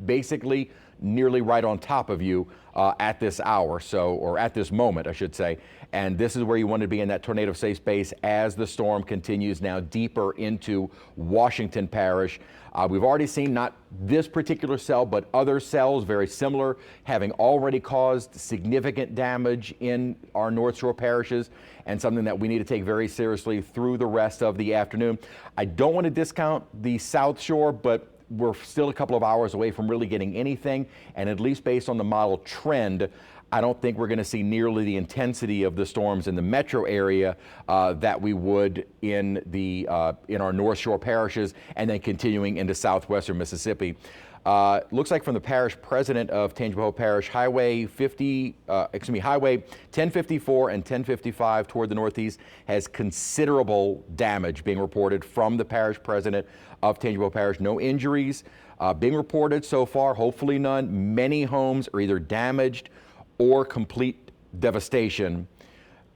basically nearly right on top of you at this hour, so, or at this moment, I should say. And this is where you want to be in that tornado safe space as the storm continues now deeper into Washington Parish. We've already seen not this particular cell, but other cells very similar, having already caused significant damage in our North Shore parishes, and something that we need to take very seriously through the rest of the afternoon. I don't want to discount the South Shore, but we're still a couple of hours away from really getting anything, and at least based on the model trend, I don't think we're going to see nearly the intensity of the storms in the metro area that we would in our North Shore parishes, and then continuing into southwestern Mississippi. Looks like from the Parish President of Tangipahoa Parish, Highway 1054 and 1055 toward the northeast has considerable damage being reported from the Parish President of Tangipahoa Parish. No injuries being reported so far, hopefully none. Many homes are either damaged or complete devastation.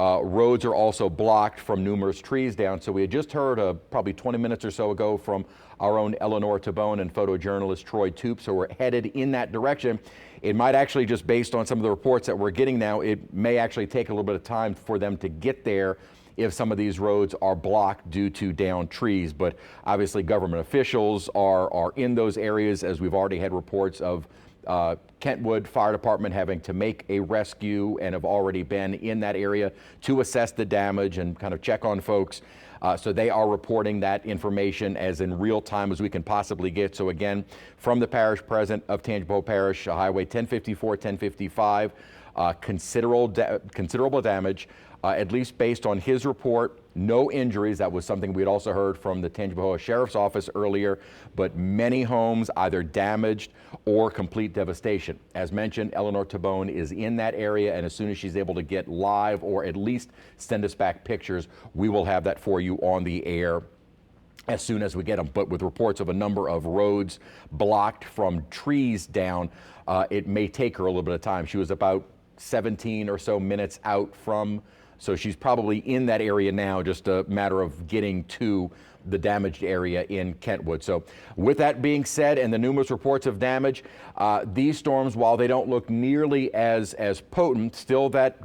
Roads are also blocked from numerous trees down. So we had just heard probably 20 minutes or so ago from our own Eleanor Tabone and photojournalist Troy Toop. So we're headed in that direction. It might actually, just based on some of the reports that we're getting now, it may actually take a little bit of time for them to get there if some of these roads are blocked due to downed trees. But obviously government officials are in those areas, as we've already had reports of Kentwood Fire Department having to make a rescue and have already been in that area to assess the damage and kind of check on folks. So they are reporting that information as in real time as we can possibly get. So again, from the Parish President of Tangipahoa Parish, Highway 1054, 1055, considerable damage, at least based on his report. No injuries. That was something we'd also heard from the Tangipahoa Sheriff's Office earlier, but many homes either damaged or complete devastation. As mentioned, Eleanor Tabone is in that area, and as soon as she's able to get live or at least send us back pictures, we will have that for you on the air as soon as we get them. But with reports of a number of roads blocked from trees down, it may take her a little bit of time. She was about 17 or so minutes out from, so she's probably in that area now, just a matter of getting to the damaged area in Kentwood. So with that being said, and the numerous reports of damage, these storms, while they don't look nearly as potent, still that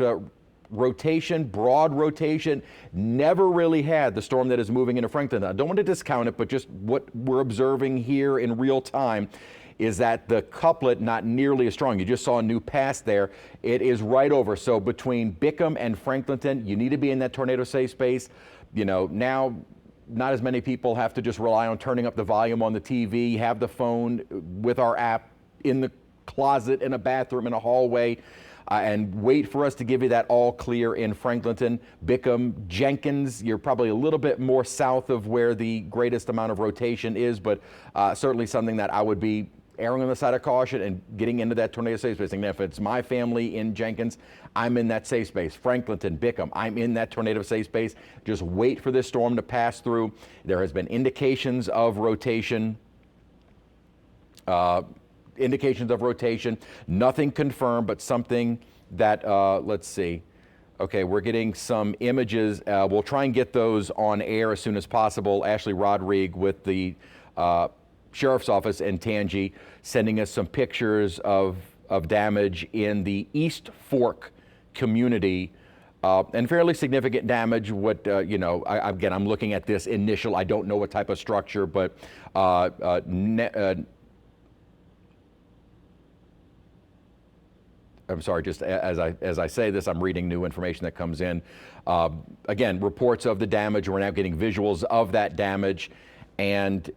rotation, broad rotation, never really had the storm that is moving into Franklinton. I don't want to discount it, but just what we're observing here in real time is that the couplet not nearly as strong. You just saw a new pass there. It is right over. So between Bickham and Franklinton, you need to be in that tornado safe space. You know, now not as many people have to just rely on turning up the volume on the TV, have the phone with our app in the closet, in a bathroom, in a hallway, and wait for us to give you that all clear in Franklinton. Bickham, Jenkins, you're probably a little bit more south of where the greatest amount of rotation is, but certainly something that I would be erring on the side of caution and getting into that tornado safe space. And if it's my family in Jenkins, I'm in that safe space. Franklinton, Bickham, I'm in that tornado safe space. Just wait for this storm to pass through. There has been indications of rotation. Nothing confirmed, but something that, let's see. Okay, we're getting some images. We'll try and get those on air as soon as possible. Ashley Rodrigue with the Sheriff's Office in Tangi sending us some pictures of damage in the East Fork community, and fairly significant damage. What, you know, again, I'm looking at this initial, I don't know what type of structure, but I'm sorry, just as I say this, I'm reading new information that comes in. Again, reports of the damage. We're now getting visuals of that damage, and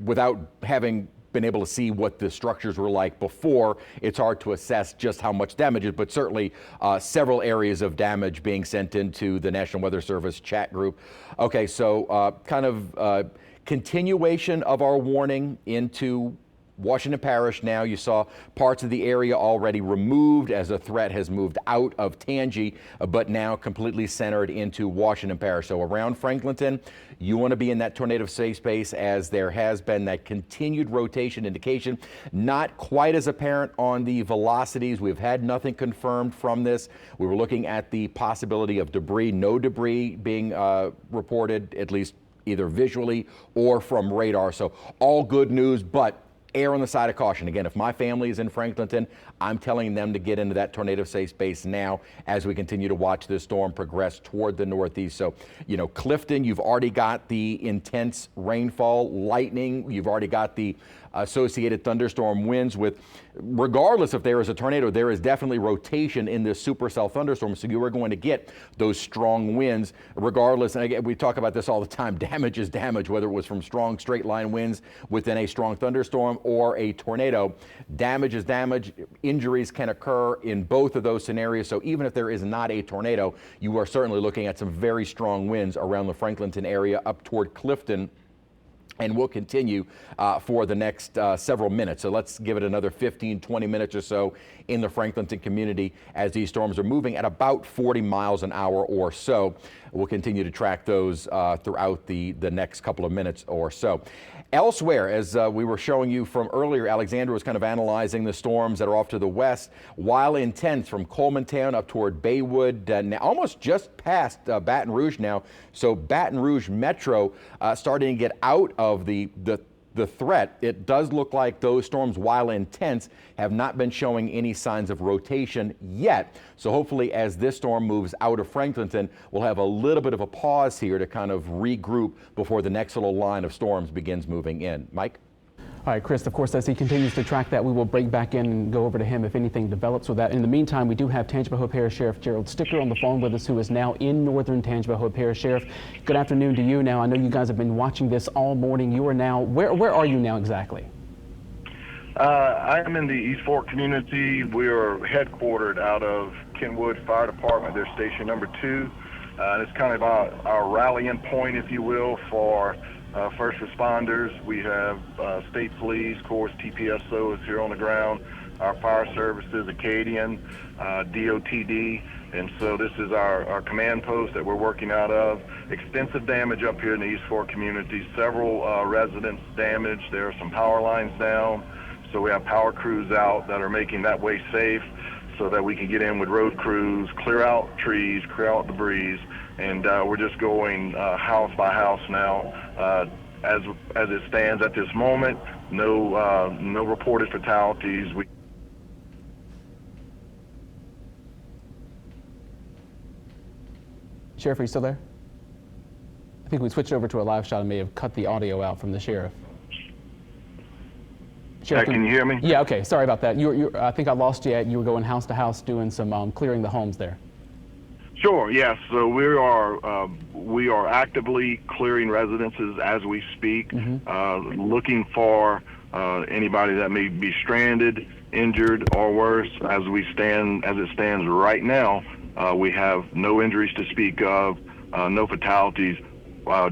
without having been able to see what the structures were like before, it's hard to assess just how much damage is, but certainly several areas of damage being sent into the National Weather Service chat group. Okay, so kind of continuation of our warning into Washington Parish now. You saw parts of the area already removed as the threat has moved out of Tangi, but now completely centered into Washington Parish. So around Franklinton, you want to be in that tornado safe space, as there has been that continued rotation indication. Not quite as apparent on the velocities. We've had nothing confirmed from this. We were looking at the possibility of debris, no debris being reported, at least either visually or from radar. So all good news, but err on the side of caution. Again, if my family is in Franklinton, I'm telling them to get into that tornado safe space now as we continue to watch this storm progress toward the northeast. So, you know, Clifton, you've already got the intense rainfall, lightning. You've already got the associated thunderstorm winds. With, regardless if there is a tornado, there is definitely rotation in this supercell thunderstorm. So you are going to get those strong winds regardless. And again, we talk about this all the time. Damage is damage, whether it was from strong straight line winds within a strong thunderstorm or a tornado. Damage is damage. Injuries can occur in both of those scenarios. So even if there is not a tornado, you are certainly looking at some very strong winds around the Franklinton area up toward Clifton, and will continue for the next several minutes. So let's give it another 15, 20 minutes or so in the Franklinton community as these storms are moving at about 40 miles an hour or so. We'll continue to track those throughout the next couple of minutes or so. Elsewhere, as we were showing you from earlier, Alexandra was kind of analyzing the storms that are off to the west. While intense from Colemantown up toward Baywood, now almost just past Baton Rouge now. So Baton Rouge Metro starting to get out of the the threat, it does look like those storms, while intense, have not been showing any signs of rotation yet. So hopefully as this storm moves out of Franklinton, we'll have a little bit of a pause here to kind of regroup before the next little line of storms begins moving in. Mike? All right, Chris, of course, as he continues to track that, we will break back in and go over to him if anything develops with that. In the meantime, we do have Tangipahoa Parish Sheriff Gerald Sticker on the phone with us, who is now in northern Tangipahoa Parish. Sheriff, good afternoon to you. Now, I know you guys have been watching this all morning. You are now, where are you now exactly? I am in the East Fork community. We are headquartered out of Kentwood Fire Department. They're station number 2. It's kind of our rallying point, if you will, for first responders. We have state police, of course, TPSO is here on the ground, our fire services, Acadian, DOTD, and so this is our command post that we're working out of. Extensive damage up here in the East Fork community, several residents damaged. There are some power lines down, so we have power crews out that are making that way safe so that we can get in with road crews, clear out trees, clear out debris, and we're just going house by house now. As it stands at this moment, no reported fatalities. Sheriff, are you still there? I think we switched over to a live shot and may have cut the audio out from the sheriff. Sheriff, can you hear me? Yeah, okay, sorry about that. I think I lost you. You were going house to house doing some clearing the homes there. Sure, yes. So we are actively clearing residences as we speak, looking for anybody that may be stranded, injured, or worse. As it stands right now, we have no injuries to speak of, no fatalities,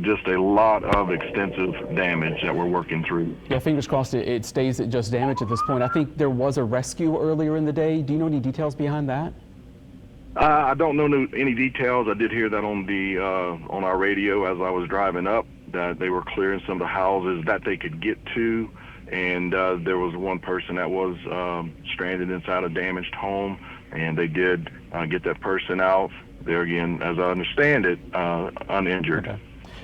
just a lot of extensive damage that we're working through. Yeah, fingers crossed it stays at just damage at this point. I think there was a rescue earlier in the day. Do you know any details behind that? I don't know any details. I did hear that on our radio as I was driving up, that they were clearing some of the houses that they could get to, and there was one person that was stranded inside a damaged home, and they did get that person out. There again, as I understand it, uninjured. Okay.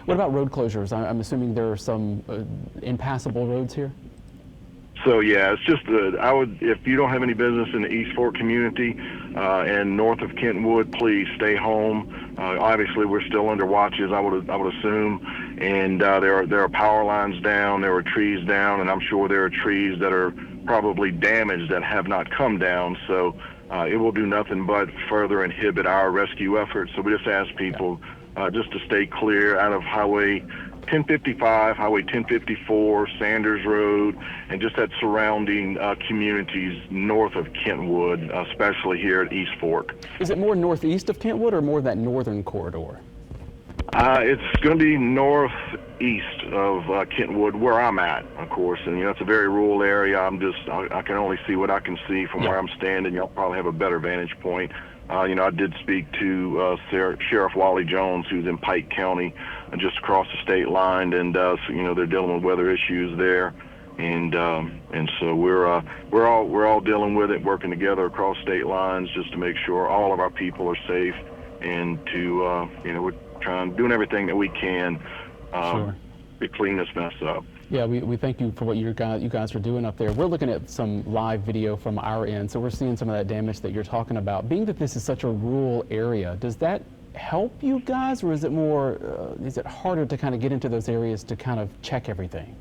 What about road closures? I'm assuming there are some impassable roads here? So yeah, it's just if you don't have any business in the East Fork community and north of Kentwood, please stay home. Obviously, we're still under watches, I would assume, and there are power lines down, there are trees down, and I'm sure there are trees that are probably damaged that have not come down. So it will do nothing but further inhibit our rescue efforts. So we just ask people just to stay clear out of Highway 1055, Highway 1054, Sanders Road, and just that surrounding communities north of Kentwood, especially here at East Fork. Is it more northeast of Kentwood or more that northern corridor? It's going to be northeast of Kentwood, where I'm at, of course, and it's a very rural area. I can only see what I can see from where I'm standing. Y'all probably have a better vantage point. I did speak to Sheriff Wally Jones, who's in Pike County, just across the state line, and they're dealing with weather issues there, and so we're all dealing with it, working together across state lines just to make sure all of our people are safe, and to we're doing everything that we can to clean this mess up. Yeah, we thank you for what you guys are doing up there. We're looking at some live video from our end, so we're seeing some of that damage that you're talking about. Being that this is such a rural area, does that help you guys, or is it more, is it harder to kind of get into those areas to kind of check everything?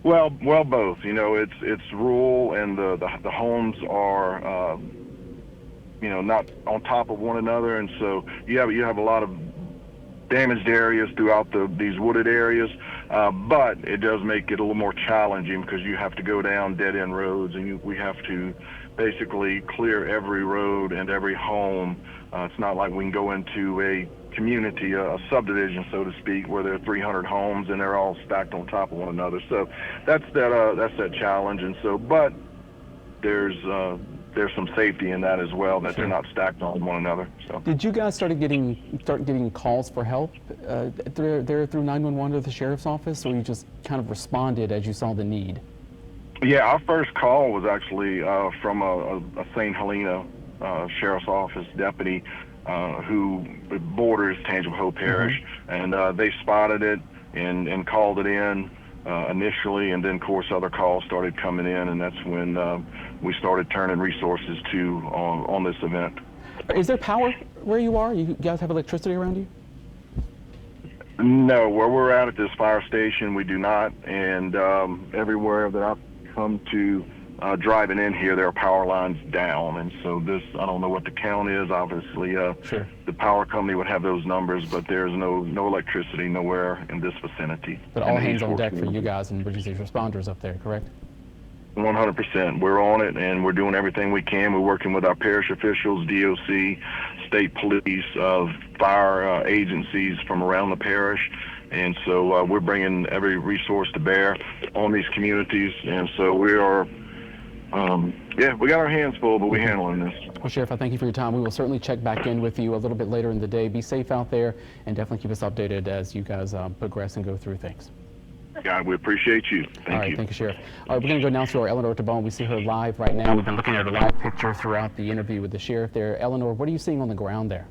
Well, both. It's rural, and the homes are, not on top of one another, and so you have a lot of damaged areas throughout these wooded areas, but it does make it a little more challenging because you have to go down dead-end roads, and we have to basically clear every road and every home. It's not like we can go into a community, a subdivision, so to speak, where there are 300 homes and they're all stacked on top of one another. So that's that challenge, and so but there's some safety in that as well, that they're not stacked on one another. So did you guys start getting calls for help through 911 or the sheriff's office, or you just kind of responded as you saw the need? Yeah, our first call was actually from a St. Helena sheriff's office deputy who borders Tangipahoa Parish, and they spotted it and called it in. initially, and then of course other calls started coming in, and that's when we started turning resources to on this event. Is there power where you are? You guys have electricity around you? No, where we're at this fire station, we do not, and everywhere that I've come to driving in here, there are power lines down, and so this, I don't know what the count is. Obviously, Sure. the power company would have those numbers, but there's no electricity nowhere in this vicinity. But all hands on deck for you guys and emergency responders up there, correct? 100%. We're on it, and we're doing everything we can. We're working with our parish officials, DOC, state police, fire agencies from around the parish, and so we're bringing every resource to bear on these communities, and so we are, we got our hands full, but we're handling this. Well, Sheriff, I thank you for your time. We will certainly check back in with you a little bit later in the day. Be safe out there, and definitely keep us updated as you guys progress and go through things. God, we appreciate you. All right, you. thank you, Sheriff. All right, we're going to go now to our Eleanor Tabone. We see her live right now. We've been looking at her live picture throughout the interview with the sheriff there. Eleanor, what are you seeing on the ground there?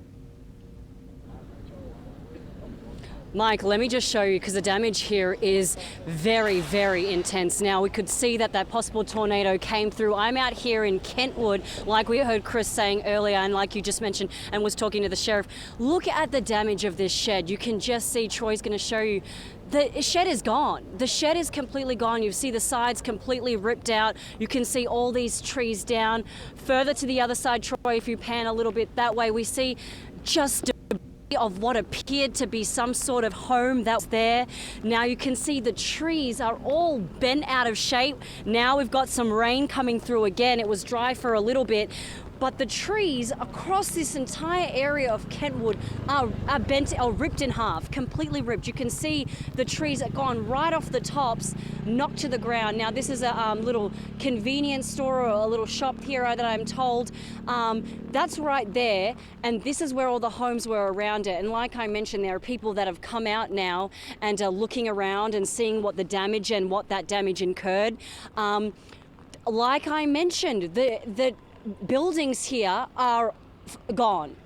Mike, let me just show you, because the damage here is very, very intense. Now, we could see that possible tornado came through. I'm out here in Kentwood, like we heard Chris saying earlier, and like you just mentioned and was talking to the sheriff. Look at the damage of this shed. You can just see, Troy's going to show you, the shed is gone. The shed is completely gone. You see the sides completely ripped out. You can see all these trees down. Further to the other side, Troy, if you pan a little bit that way, we see just of what appeared to be some sort of home that's there. Now you can see the trees are all bent out of shape. Now we've got some rain coming through again. It was dry for a little bit, but the trees across this entire area of Kentwood are bent, are ripped in half, completely ripped. You can see the trees are gone right off the tops, knocked to the ground. Now this is a little convenience store or a little shop here that I'm told. That's right there, and this is where all the homes were around it. And like I mentioned, there are people that have come out now and are looking around and seeing what the damage and what that damage incurred. Like I mentioned, the buildings here are gone.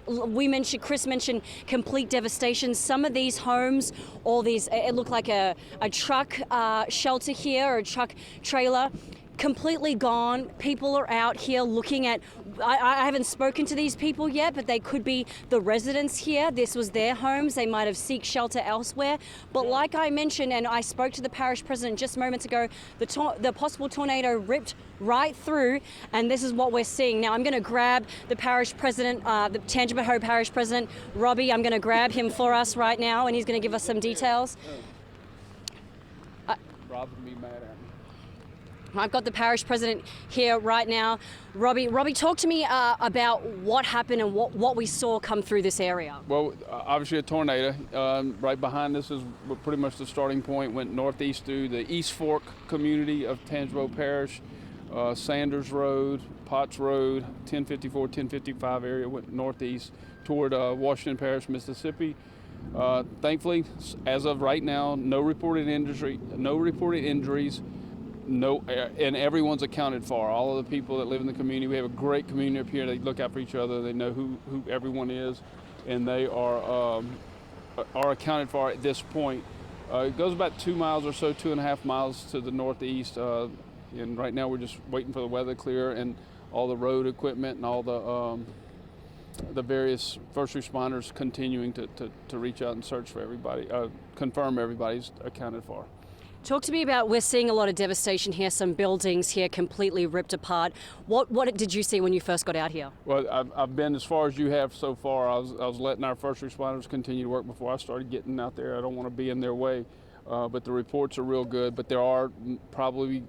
Chris mentioned complete devastation. Some of these homes, all these, it looked like a truck shelter here, or a truck trailer, completely gone. People are out here looking at, I haven't spoken to these people yet, but they could be the residents here. This was their homes. They might have sought shelter elsewhere. But like I mentioned, and I spoke to the parish president just moments ago, the possible tornado ripped right through, and this is what we're seeing. Now I'm going to grab the parish president, the Tangipahoa parish president, Robbie. I'm going to grab him for us right now, and he's going to give us some details. Rob's gonna be mad at me. I've got the parish president here right now. Robbie, talk to me about what happened and what we saw come through this area. Well, obviously a tornado. Right behind us is pretty much the starting point. Went northeast through the East Fork community of Tangipahoa Parish, Sanders Road, Potts Road, 1054, 1055 area, went northeast toward Washington Parish, Mississippi. Thankfully, as of right now, no reported injuries. No, and everyone's accounted for. All of the people that live in the community. We have a great community up here. They look out for each other. They know who everyone is, and they are accounted for at this point. It goes about 2 miles or so, 2.5 miles to the northeast, and right now we're just waiting for the weather to clear and all the road equipment and all the various first responders continuing to reach out and search for everybody, confirm everybody's accounted for. Talk to me about, we're seeing a lot of devastation here, some buildings here completely ripped apart. What did you see when you first got out here? Well, I've been as far as you have so far. I was letting our first responders continue to work before I started getting out there. I don't want to be in their way, but the reports are real good. But there are probably,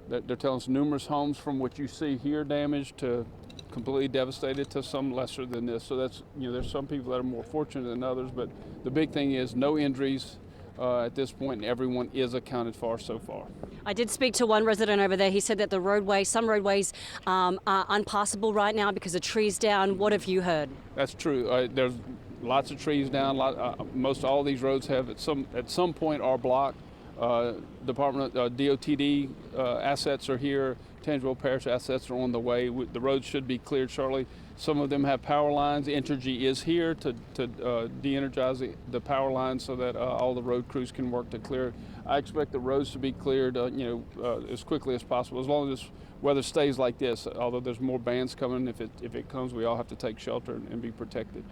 they're telling us numerous homes from what you see here damaged to completely devastated to some lesser than this. So that's, there's some people that are more fortunate than others, but the big thing is no injuries at this point, and everyone is accounted for so far. I did speak to one resident over there. He said that some roadways are unpassable right now because of trees down. What have you heard? That's true. There's lots of trees down. Most all these roads have at some point are blocked. Department DOTD assets are here. Tangipahoa Parish assets are on the way. The roads should be cleared shortly. Some of them have power lines. Entergy is here to de-energize the power lines so that all the road crews can work to clear. I expect the roads to be cleared, as quickly as possible, as long as this weather stays like this. Although there's more bands coming, if it comes, we all have to take shelter and be protected.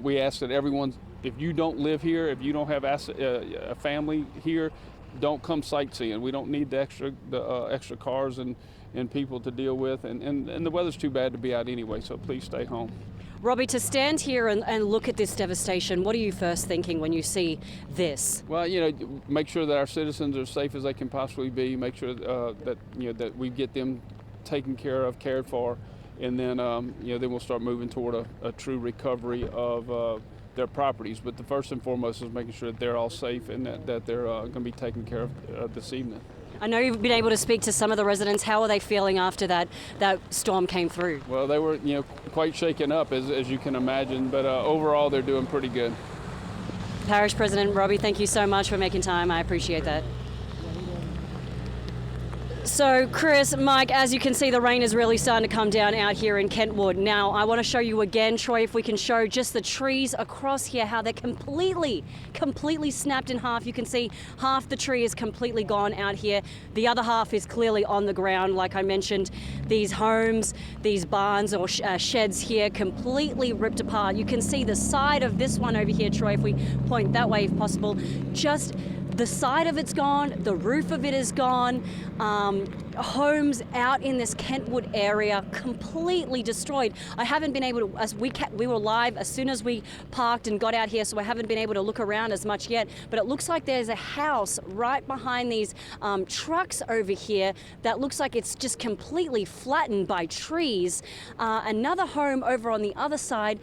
We ask that everyone, if you don't live here, if you don't have a family here, don't come sightseeing. We don't need the extra cars and people to deal with, and the weather's too bad to be out anyway, so please stay home. Robbie, to stand here and look at this devastation, what are you first thinking when you see this? Well, make sure that our citizens are as safe as they can possibly be, make sure that we get them taken care of, cared for, and then then we'll start moving toward a true recovery of their properties. But the first and foremost is making sure that they're all safe and that they're going to be taken care of this evening. I know you've been able to speak to some of the residents. How are they feeling after that storm came through? Well, they were quite shaken up, as you can imagine, but overall they're doing pretty good. Parish President Robbie, thank you so much for making time. I appreciate that. So Chris, Mike, as you can see, the rain is really starting to come down out here in Kentwood. Now, I want to show you again, Troy, if we can show just the trees across here, how they're completely snapped in half. You can see half the tree is completely gone out here. The other half is clearly on the ground. Like I mentioned, these homes, these barns or sheds here completely ripped apart. You can see the side of this one over here, Troy, if we point that way if possible, just the side of it's gone, the roof of it is gone. Homes out in this Kentwood area completely destroyed. I haven't been able to, as we were live as soon as we parked and got out here, so I haven't been able to look around as much yet, but it looks like there's a house right behind these trucks over here that looks like it's just completely flattened by trees. Another home over on the other side,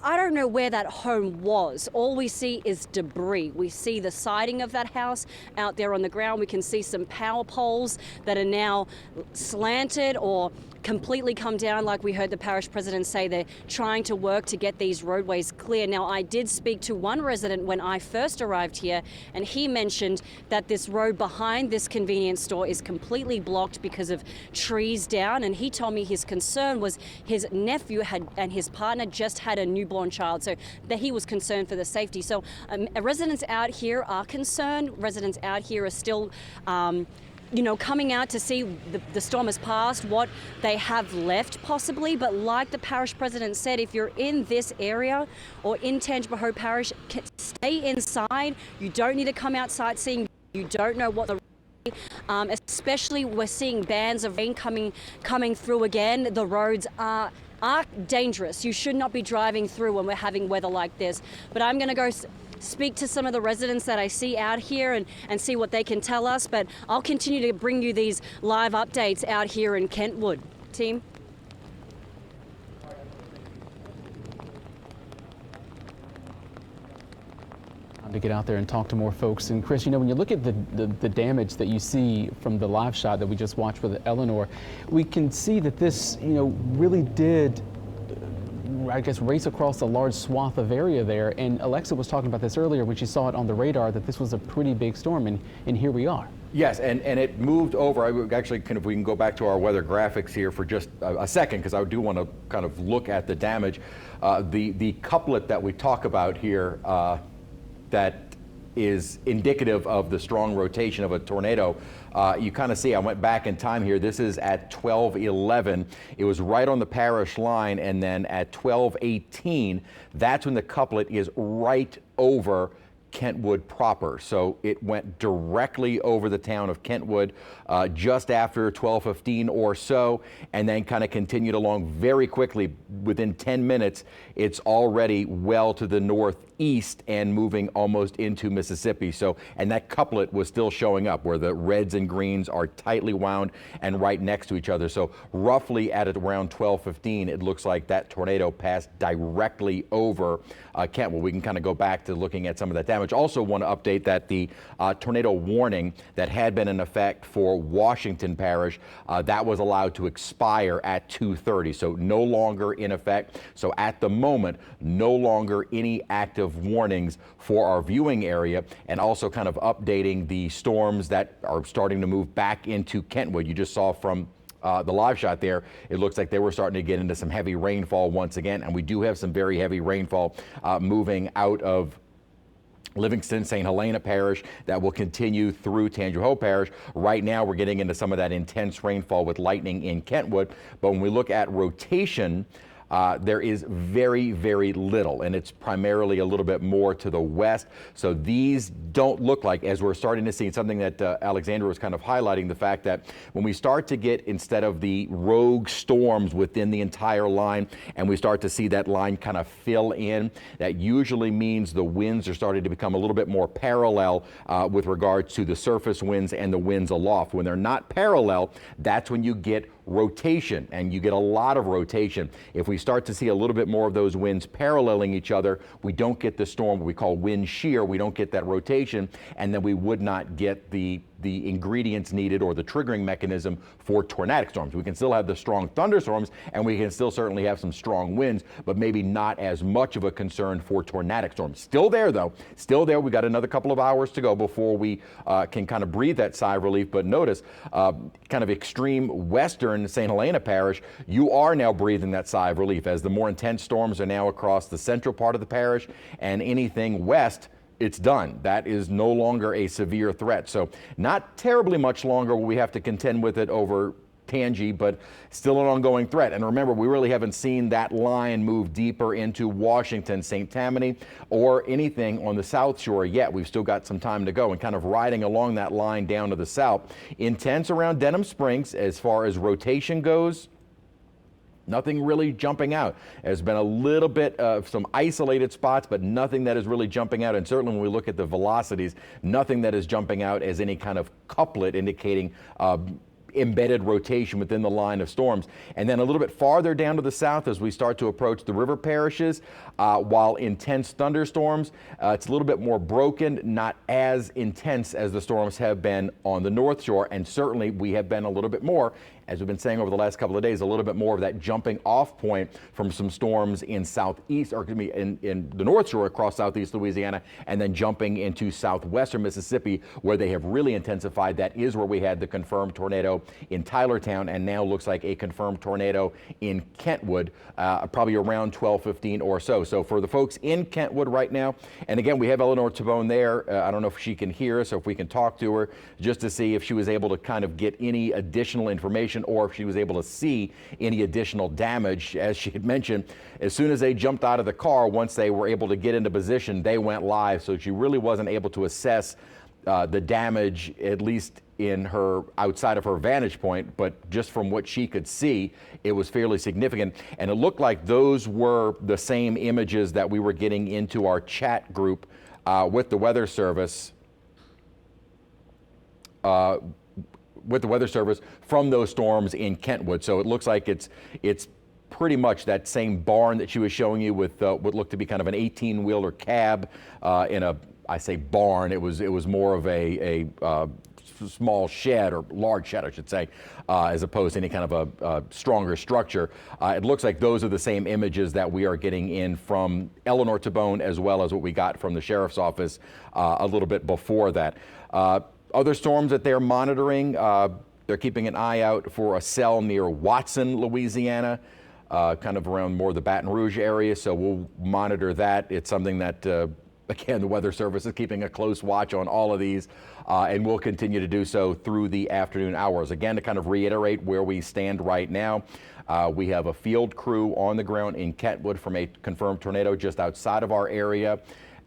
I don't know where that home was. All we see is debris. We see the siding of that house out there on the ground. We can see some power poles that are now slanted or completely come down. Like we heard the parish president say, they're trying to work to get these roadways clear. Now, I did speak to one resident when I first arrived here, and he mentioned that this road behind this convenience store is completely blocked because of trees down, and he told me his concern was his nephew and his partner just had a newborn child, so that he was concerned for the safety. So residents out here are concerned. Residents out here are still coming out to see the storm has passed, what they have left possibly. But like the parish president said, if you're in this area or in Tangipahoa Parish, stay inside. You don't need to come out sightseeing. You don't know what especially we're seeing bands of rain coming through again. The roads are dangerous. You should not be driving through when we're having weather like this. But I'm going to go speak to some of the residents that I see out here and see what they can tell us. But I'll continue to bring you these live updates out here in Kentwood. Team? To get out there and talk to more folks. And Chris, when you look at the damage that you see from the live shot that we just watched with Eleanor, we can see that this, really did, I guess, race across a large swath of area there. And Alexa was talking about this earlier when she saw it on the radar, that this was a pretty big storm, and here we are. Yes, and it moved over. I would actually, if we can go back to our weather graphics here for just a second, because I do want to kind of look at the damage. The couplet that we talk about here, that is indicative of the strong rotation of a tornado. You kind of see, I went back in time here. This is at 12:11. It was right on the parish line, and then at 12:18, that's when the couplet is right over Kentwood proper. So it went directly over the town of Kentwood just after 12:15 or so, and then kind of continued along very quickly. Within 10 minutes, it's already well to the northeast and moving almost into Mississippi. So, and that couplet was still showing up where the reds and greens are tightly wound and right next to each other. So roughly at around 12:15, it looks like that tornado passed directly over Kentwood. We can kind of go back to looking at some of that damage. Also want to update that the tornado warning that had been in effect for Washington Parish, that was allowed to expire at 2:30, so no longer in effect. So at the moment, no longer any active active warnings for our viewing area, and also kind of updating the storms that are starting to move back into Kentwood. You just saw from the live shot there, it looks like they were starting to get into some heavy rainfall once again, and we do have some very heavy rainfall moving out of Livingston, St. Helena Parish that will continue through Tangipahoa Parish. Right now we're getting into some of that intense rainfall with lightning in Kentwood, but when we look at rotation, there is very, very little, and it's primarily a little bit more to the west. So these don't look like, as we're starting to see, something that Alexandra was kind of highlighting, the fact that when we start to get, instead of the rogue storms within the entire line, and we start to see that line kind of fill in, that usually means the winds are starting to become a little bit more parallel with regards to the surface winds and the winds aloft. When they're not parallel, that's when you get rotation, and you get a lot of rotation. If we start to see a little bit more of those winds paralleling each other, we don't get the storm we call wind shear. We don't get that rotation, and then we would not get the ingredients needed or the triggering mechanism for tornadic storms. We can still have the strong thunderstorms, and we can still certainly have some strong winds, but maybe not as much of a concern for tornadic storms. Still there though, still there. We got another couple of hours to go before we can kind of breathe that sigh of relief. But notice, kind of extreme western St. Helena Parish, you are now breathing that sigh of relief as the more intense storms are now across the central part of the parish, and anything west, it's done. That is no longer a severe threat. So not terribly much longer will we have to contend with it over Tangi, but still an ongoing threat. And remember, we really haven't seen that line move deeper into Washington, St. Tammany, or anything on the South Shore yet. We've still got some time to go, and kind of riding along that line down to the south. Intense around Denham Springs as far as rotation goes. Nothing really jumping out. There's been a little bit of some isolated spots, but nothing that is really jumping out. And certainly when we look at the velocities, nothing that is jumping out as any kind of couplet indicating embedded rotation within the line of storms. And then a little bit farther down to the south as we start to approach the river parishes, while intense thunderstorms, it's a little bit more broken, not as intense as the storms have been on the North Shore. And certainly we have been a little bit more, as we've been saying over the last couple of days, a little bit more of that jumping off point from some storms in southeast, or excuse me, in the North Shore across Southeast Louisiana, and then jumping into southwestern Mississippi, where they have really intensified. That is where we had the confirmed tornado in Tylertown, and now looks like a confirmed tornado in Kentwood, probably around 12:15 or so. So for the folks in Kentwood right now, and again, we have Eleanor Tabone there. I don't know if she can hear us or if we can talk to her just to see if she was able to kind of get any additional information, or if she was able to see any additional damage. As she had mentioned, as soon as they jumped out of the car, once they were able to get into position, they went live. So she really wasn't able to assess the damage, at least in her, outside of her vantage point, but just from what she could see, it was fairly significant. And it looked like those were the same images that we were getting into our chat group with the Weather Service. From those storms in Kentwood. So it looks like it's pretty much that same barn that she was showing you with what looked to be kind of an 18-wheeler cab in a, I say barn, it was more of a small shed, or large shed I should say, as opposed to any kind of a stronger structure. It looks like those are the same images that we are getting in from Eleanor Tabone, as well as what we got from the sheriff's office a little bit before that. Other storms that they're monitoring, they're keeping an eye out for a cell near Watson, Louisiana, kind of around more the Baton Rouge area, so we'll monitor that. It's something that, again, the Weather Service is keeping a close watch on all of these, and we'll continue to do so through the afternoon hours. Again, to kind of reiterate where we stand right now, we have a field crew on the ground in Kentwood from a confirmed tornado just outside of our area.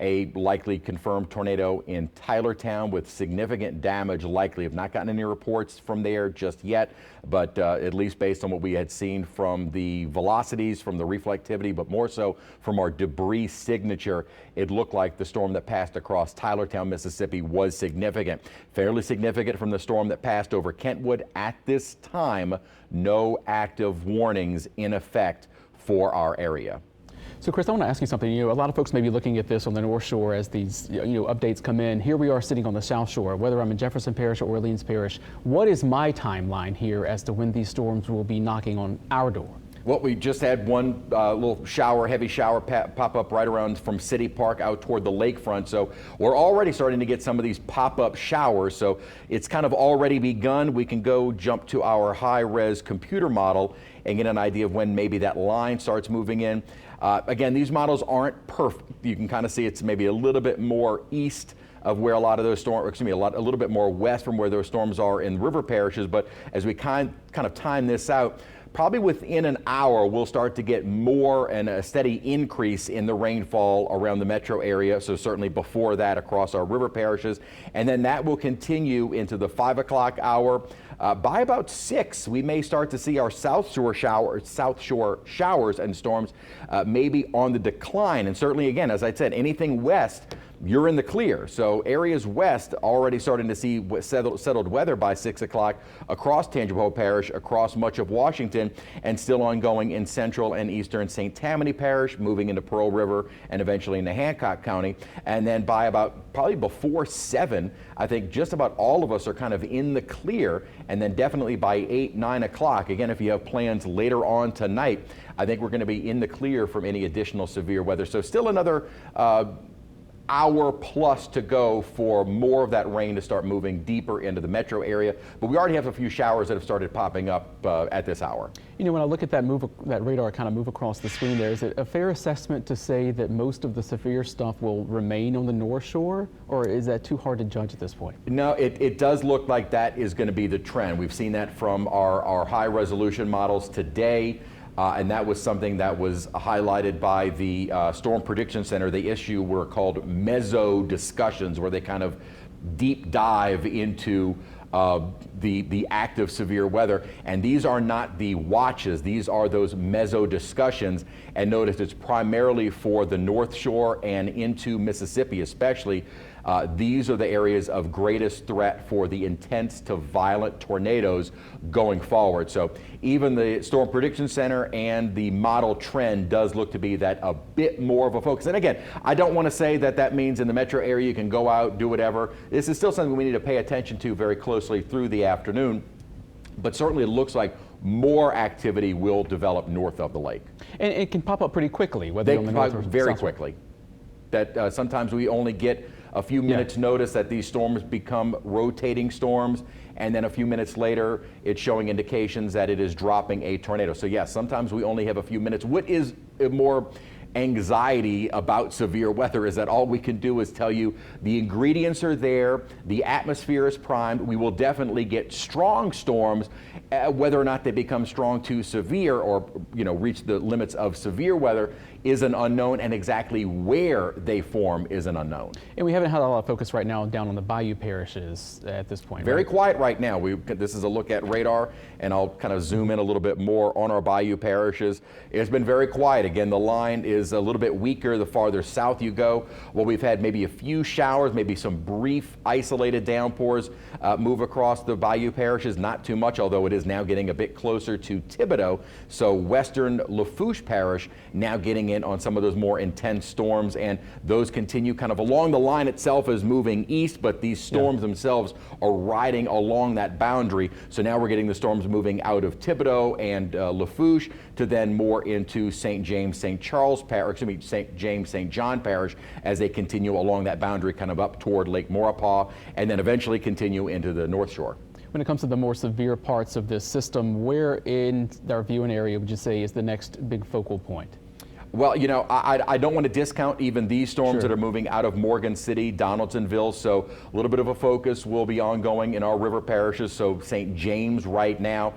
A likely confirmed tornado in Tylertown with significant damage likely. Have not gotten any reports from there just yet, but at least based on what we had seen from the velocities, from the reflectivity, but more so from our debris signature, it looked like the storm that passed across Tylertown, Mississippi was significant. Fairly significant from the storm that passed over Kentwood. At this time, no active warnings in effect for our area. So Chris, I want to ask you something. A lot of folks may be looking at this on the North Shore as these updates come in. Here we are sitting on the South Shore, whether I'm in Jefferson Parish or Orleans Parish. What is my timeline here as to when these storms will be knocking on our door? Well, we just had one little shower, heavy shower pop up right around from City Park out toward the lakefront. So we're already starting to get some of these pop-up showers. So it's kind of already begun. We can go jump to our high-res computer model and get an idea of when maybe that line starts moving in. Again, these models aren't perfect. You can kind of see it's maybe a little bit more east of where a lot of those storms, excuse me, a little bit more west from where those storms are in river parishes. But as we kind of time this out, probably within an hour, we'll start to get more and a steady increase in the rainfall around the metro area. So certainly before that across our river parishes. And then that will continue into the 5 o'clock hour. By about 6, we may start to see our South Shore showers and storms maybe on the decline. And certainly, again, as I said, anything west, you're in the clear. So areas west already starting to see settled weather by 6 o'clock across Tangipahoa Parish, across much of Washington, and still ongoing in central and eastern St. Tammany Parish, moving into Pearl River and eventually into Hancock County. And then by about probably before 7, I think just about all of us are kind of in the clear. And then definitely by 8, 9 o'clock, again, if you have plans later on tonight, I think we're going to be in the clear from any additional severe weather. So still another hour plus to go for more of that rain to start moving deeper into the metro area. But we already have a few showers that have started popping up at this hour. You know, when I look at that radar kind of move across the screen there, is it a fair assessment to say that most of the severe stuff will remain on the North Shore, or is that too hard to judge at this point? No, it does look like that is going to be the trend. We've seen that from our high resolution models today. And that was something that was highlighted by the Storm Prediction Center. They were called meso discussions, where they kind of deep dive into the active severe weather. And these are not the watches, these are those meso discussions. And notice it's primarily for the North Shore and into Mississippi especially. These are the areas of greatest threat for the intense to violent tornadoes going forward. So even the Storm Prediction Center and the model trend does look to be that a bit more of a focus. And again, I don't want to say that that means in the metro area you can go out, do whatever. This is still something we need to pay attention to very closely through the afternoon. But certainly it looks like more activity will develop north of the lake. And it can pop up pretty quickly, whether you're on the north or very south. quickly. That sometimes we only get a few minutes notice that these storms become rotating storms, and then a few minutes later it's showing indications that it is dropping a tornado. So yes, sometimes we only have a few minutes. What is more anxiety about severe weather is that all we can do is tell you the ingredients are there, the atmosphere is primed, we will definitely get strong storms. Whether or not they become strong to severe or reach the limits of severe weather is an unknown, and exactly where they form is an unknown. And we haven't had a lot of focus right now down on the bayou parishes at this point. Very quiet right now. This is a look at radar, and I'll kind of zoom in a little bit more on our bayou parishes. It's been very quiet. Again, the line is a little bit weaker the farther south you go. Well, we've had maybe a few showers, maybe some brief isolated downpours move across the bayou parishes. Not too much, although it is now getting a bit closer to Thibodaux. So western Lafourche Parish now getting in on some of those more intense storms, and those continue kind of along the line itself is moving east, but these storms themselves are riding along that boundary. So now we're getting the storms moving out of Thibodaux and Lafourche to then more into St. James, St. Charles Parish, St. James, St. John Parish, as they continue along that boundary kind of up toward Lake Maurepas, and then eventually continue into the North Shore. When it comes to the more severe parts of this system, where in our viewing area would you say is the next big focal point? Well, I don't want to discount even these storms that are moving out of Morgan City, Donaldsonville. So a little bit of a focus will be ongoing in our river parishes. So St. James right now,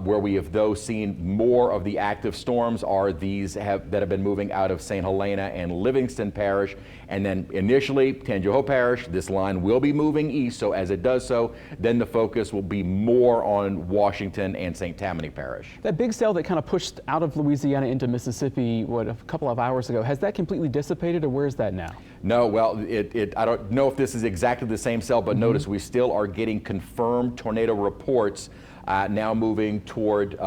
where we have seen more of the active storms are these that have been moving out of St. Helena and Livingston Parish. And then initially Tangipahoa Parish, this line will be moving east. So as it does so, then the focus will be more on Washington and St. Tammany Parish. That big cell that kind of pushed out of Louisiana into Mississippi, a couple of hours ago, has that completely dissipated, or where is that now? No, well, I don't know if this is exactly the same cell, but notice we still are getting confirmed tornado reports now moving toward,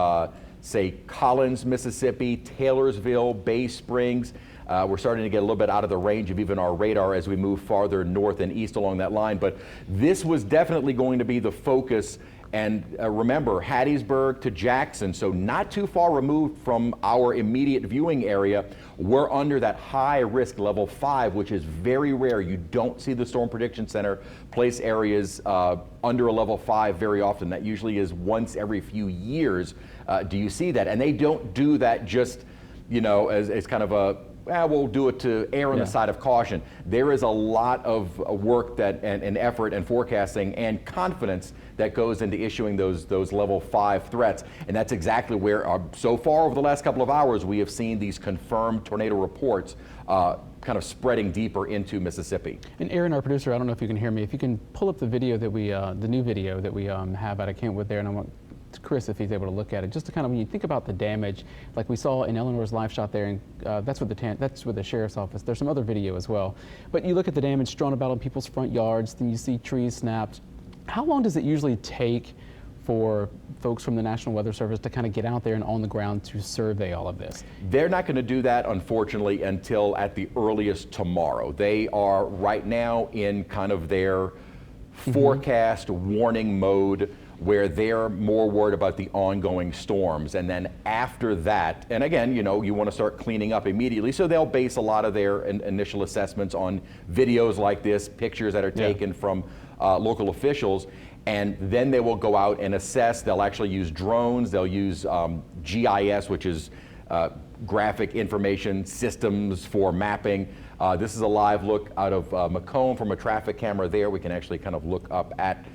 say, Collins, Mississippi, Taylorsville, Bay Springs. We're starting to get a little bit out of the range of even our radar as we move farther north and east along that line. But this was definitely going to be the focus And remember, Hattiesburg to Jackson, so not too far removed from our immediate viewing area, we're under that high risk level 5, which is very rare. You don't see the Storm Prediction Center place areas under a level 5 very often. That usually is once every few years do you see that. And they don't do that just, you know, as kind of a, we'll do it to err on the side of caution. There is a lot of work that and effort and forecasting and confidence that goes into issuing those level 5 threats. And that's exactly where, so far over the last couple of hours, we have seen these confirmed tornado reports kind of spreading deeper into Mississippi. And Aaron, our producer, I don't know if you can hear me, if you can pull up the video that we, the new video that we have out of Kentwood there, and I want Chris, if he's able to look at it, just to kind of, when you think about the damage, like we saw in Eleanor's live shot there, and that's with the sheriff's office. There's some other video as well. But you look at the damage strewn about in people's front yards, then you see trees snapped. How long does it usually take for folks from the National Weather Service to kind of get out there and on the ground to survey all of this? They're not going to do that, unfortunately, until at the earliest tomorrow. They are right now in kind of their forecast warning mode, where they're more worried about the ongoing storms. And then after that, and again, you know, you want to start cleaning up immediately, so they'll base a lot of their initial assessments on videos like this, pictures that are taken from local officials, and then they will go out and assess. They'll actually use drones, they'll use GIS, which is graphic information systems for mapping. This is a live look out of Macomb from a traffic camera there. We can actually kind of look up at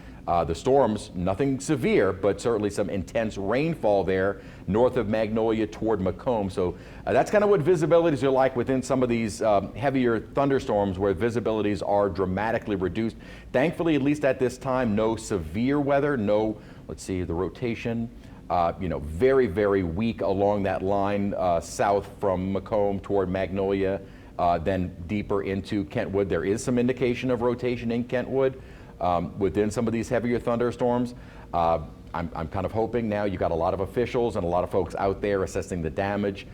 the storms, nothing severe, but certainly some intense rainfall there north of Magnolia toward Macomb. So that's kind of what visibilities are like within some of these heavier thunderstorms, where visibilities are dramatically reduced. Thankfully, at least at this time, no severe weather, no, let's see, the rotation, you know, very, very weak along that line south from Macomb toward Magnolia, then deeper into Kentwood. There is some indication of rotation in Kentwood. Within some of these heavier thunderstorms. I'm kind of hoping now you've got a lot of officials and a lot of folks out there assessing the damage,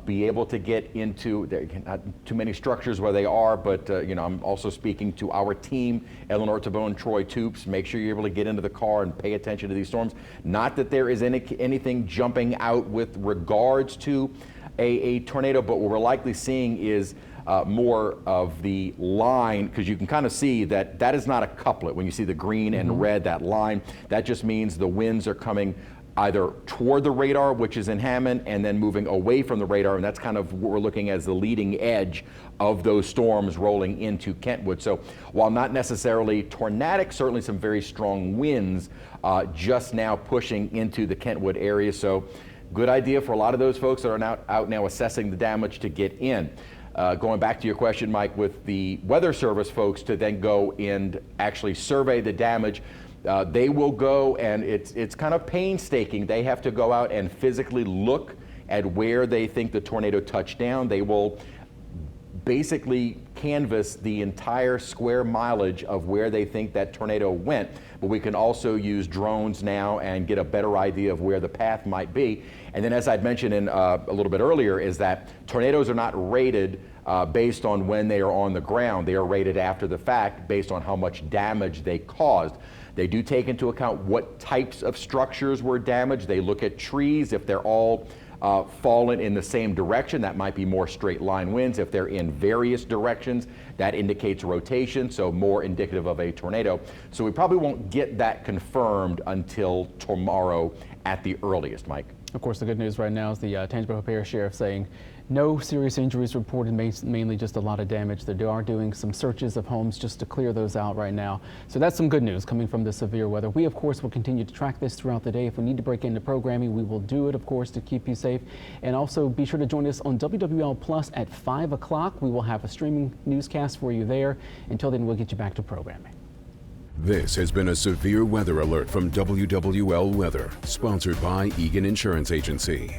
be able to get into, not too many structures where they are, but you know, I'm also speaking to our team, Eleanor Tabone, Troy Toops. Make sure you're able to get into the car and pay attention to these storms. Not that there is anything jumping out with regards to a tornado, but what we're likely seeing is more of the line, because you can kind of see that that is not a couplet. When you see the green and red, that line, that just means the winds are coming either toward the radar, which is in Hammond, and then moving away from the radar, and that's kind of what we're looking as the leading edge of those storms rolling into Kentwood. So while not necessarily tornadic, certainly some very strong winds just now pushing into the Kentwood area. So good idea for a lot of those folks that are out now assessing the damage to get in. Going back to your question, Mike, with the Weather Service folks to then go and actually survey the damage, they will go, and it's kind of painstaking. They have to go out and physically look at where they think the tornado touched down. They will basically canvass the entire square mileage of where they think that tornado went. But we can also use drones now and get a better idea of where the path might be. And then, as I'd mentioned in a little bit earlier, is that tornadoes are not rated based on when they are on the ground. They are rated after the fact based on how much damage they caused. They do take into account what types of structures were damaged. They look at trees. If they're all fallen in the same direction, that might be more straight line winds. If they're in various directions, that indicates rotation, so more indicative of a tornado. So we probably won't get that confirmed until tomorrow at the earliest, Mike. Of course, the good news right now is the Tangipahoa Parish Sheriff saying no serious injuries reported, mainly just a lot of damage. They are doing some searches of homes just to clear those out right now. So that's some good news coming from the severe weather. We, of course, will continue to track this throughout the day. If we need to break into programming, we will do it, of course, to keep you safe. And also be sure to join us on WWL Plus at 5 o'clock. We will have a streaming newscast for you there. Until then, we'll get you back to programming. This has been a severe weather alert from WWL Weather, sponsored by Egan Insurance Agency.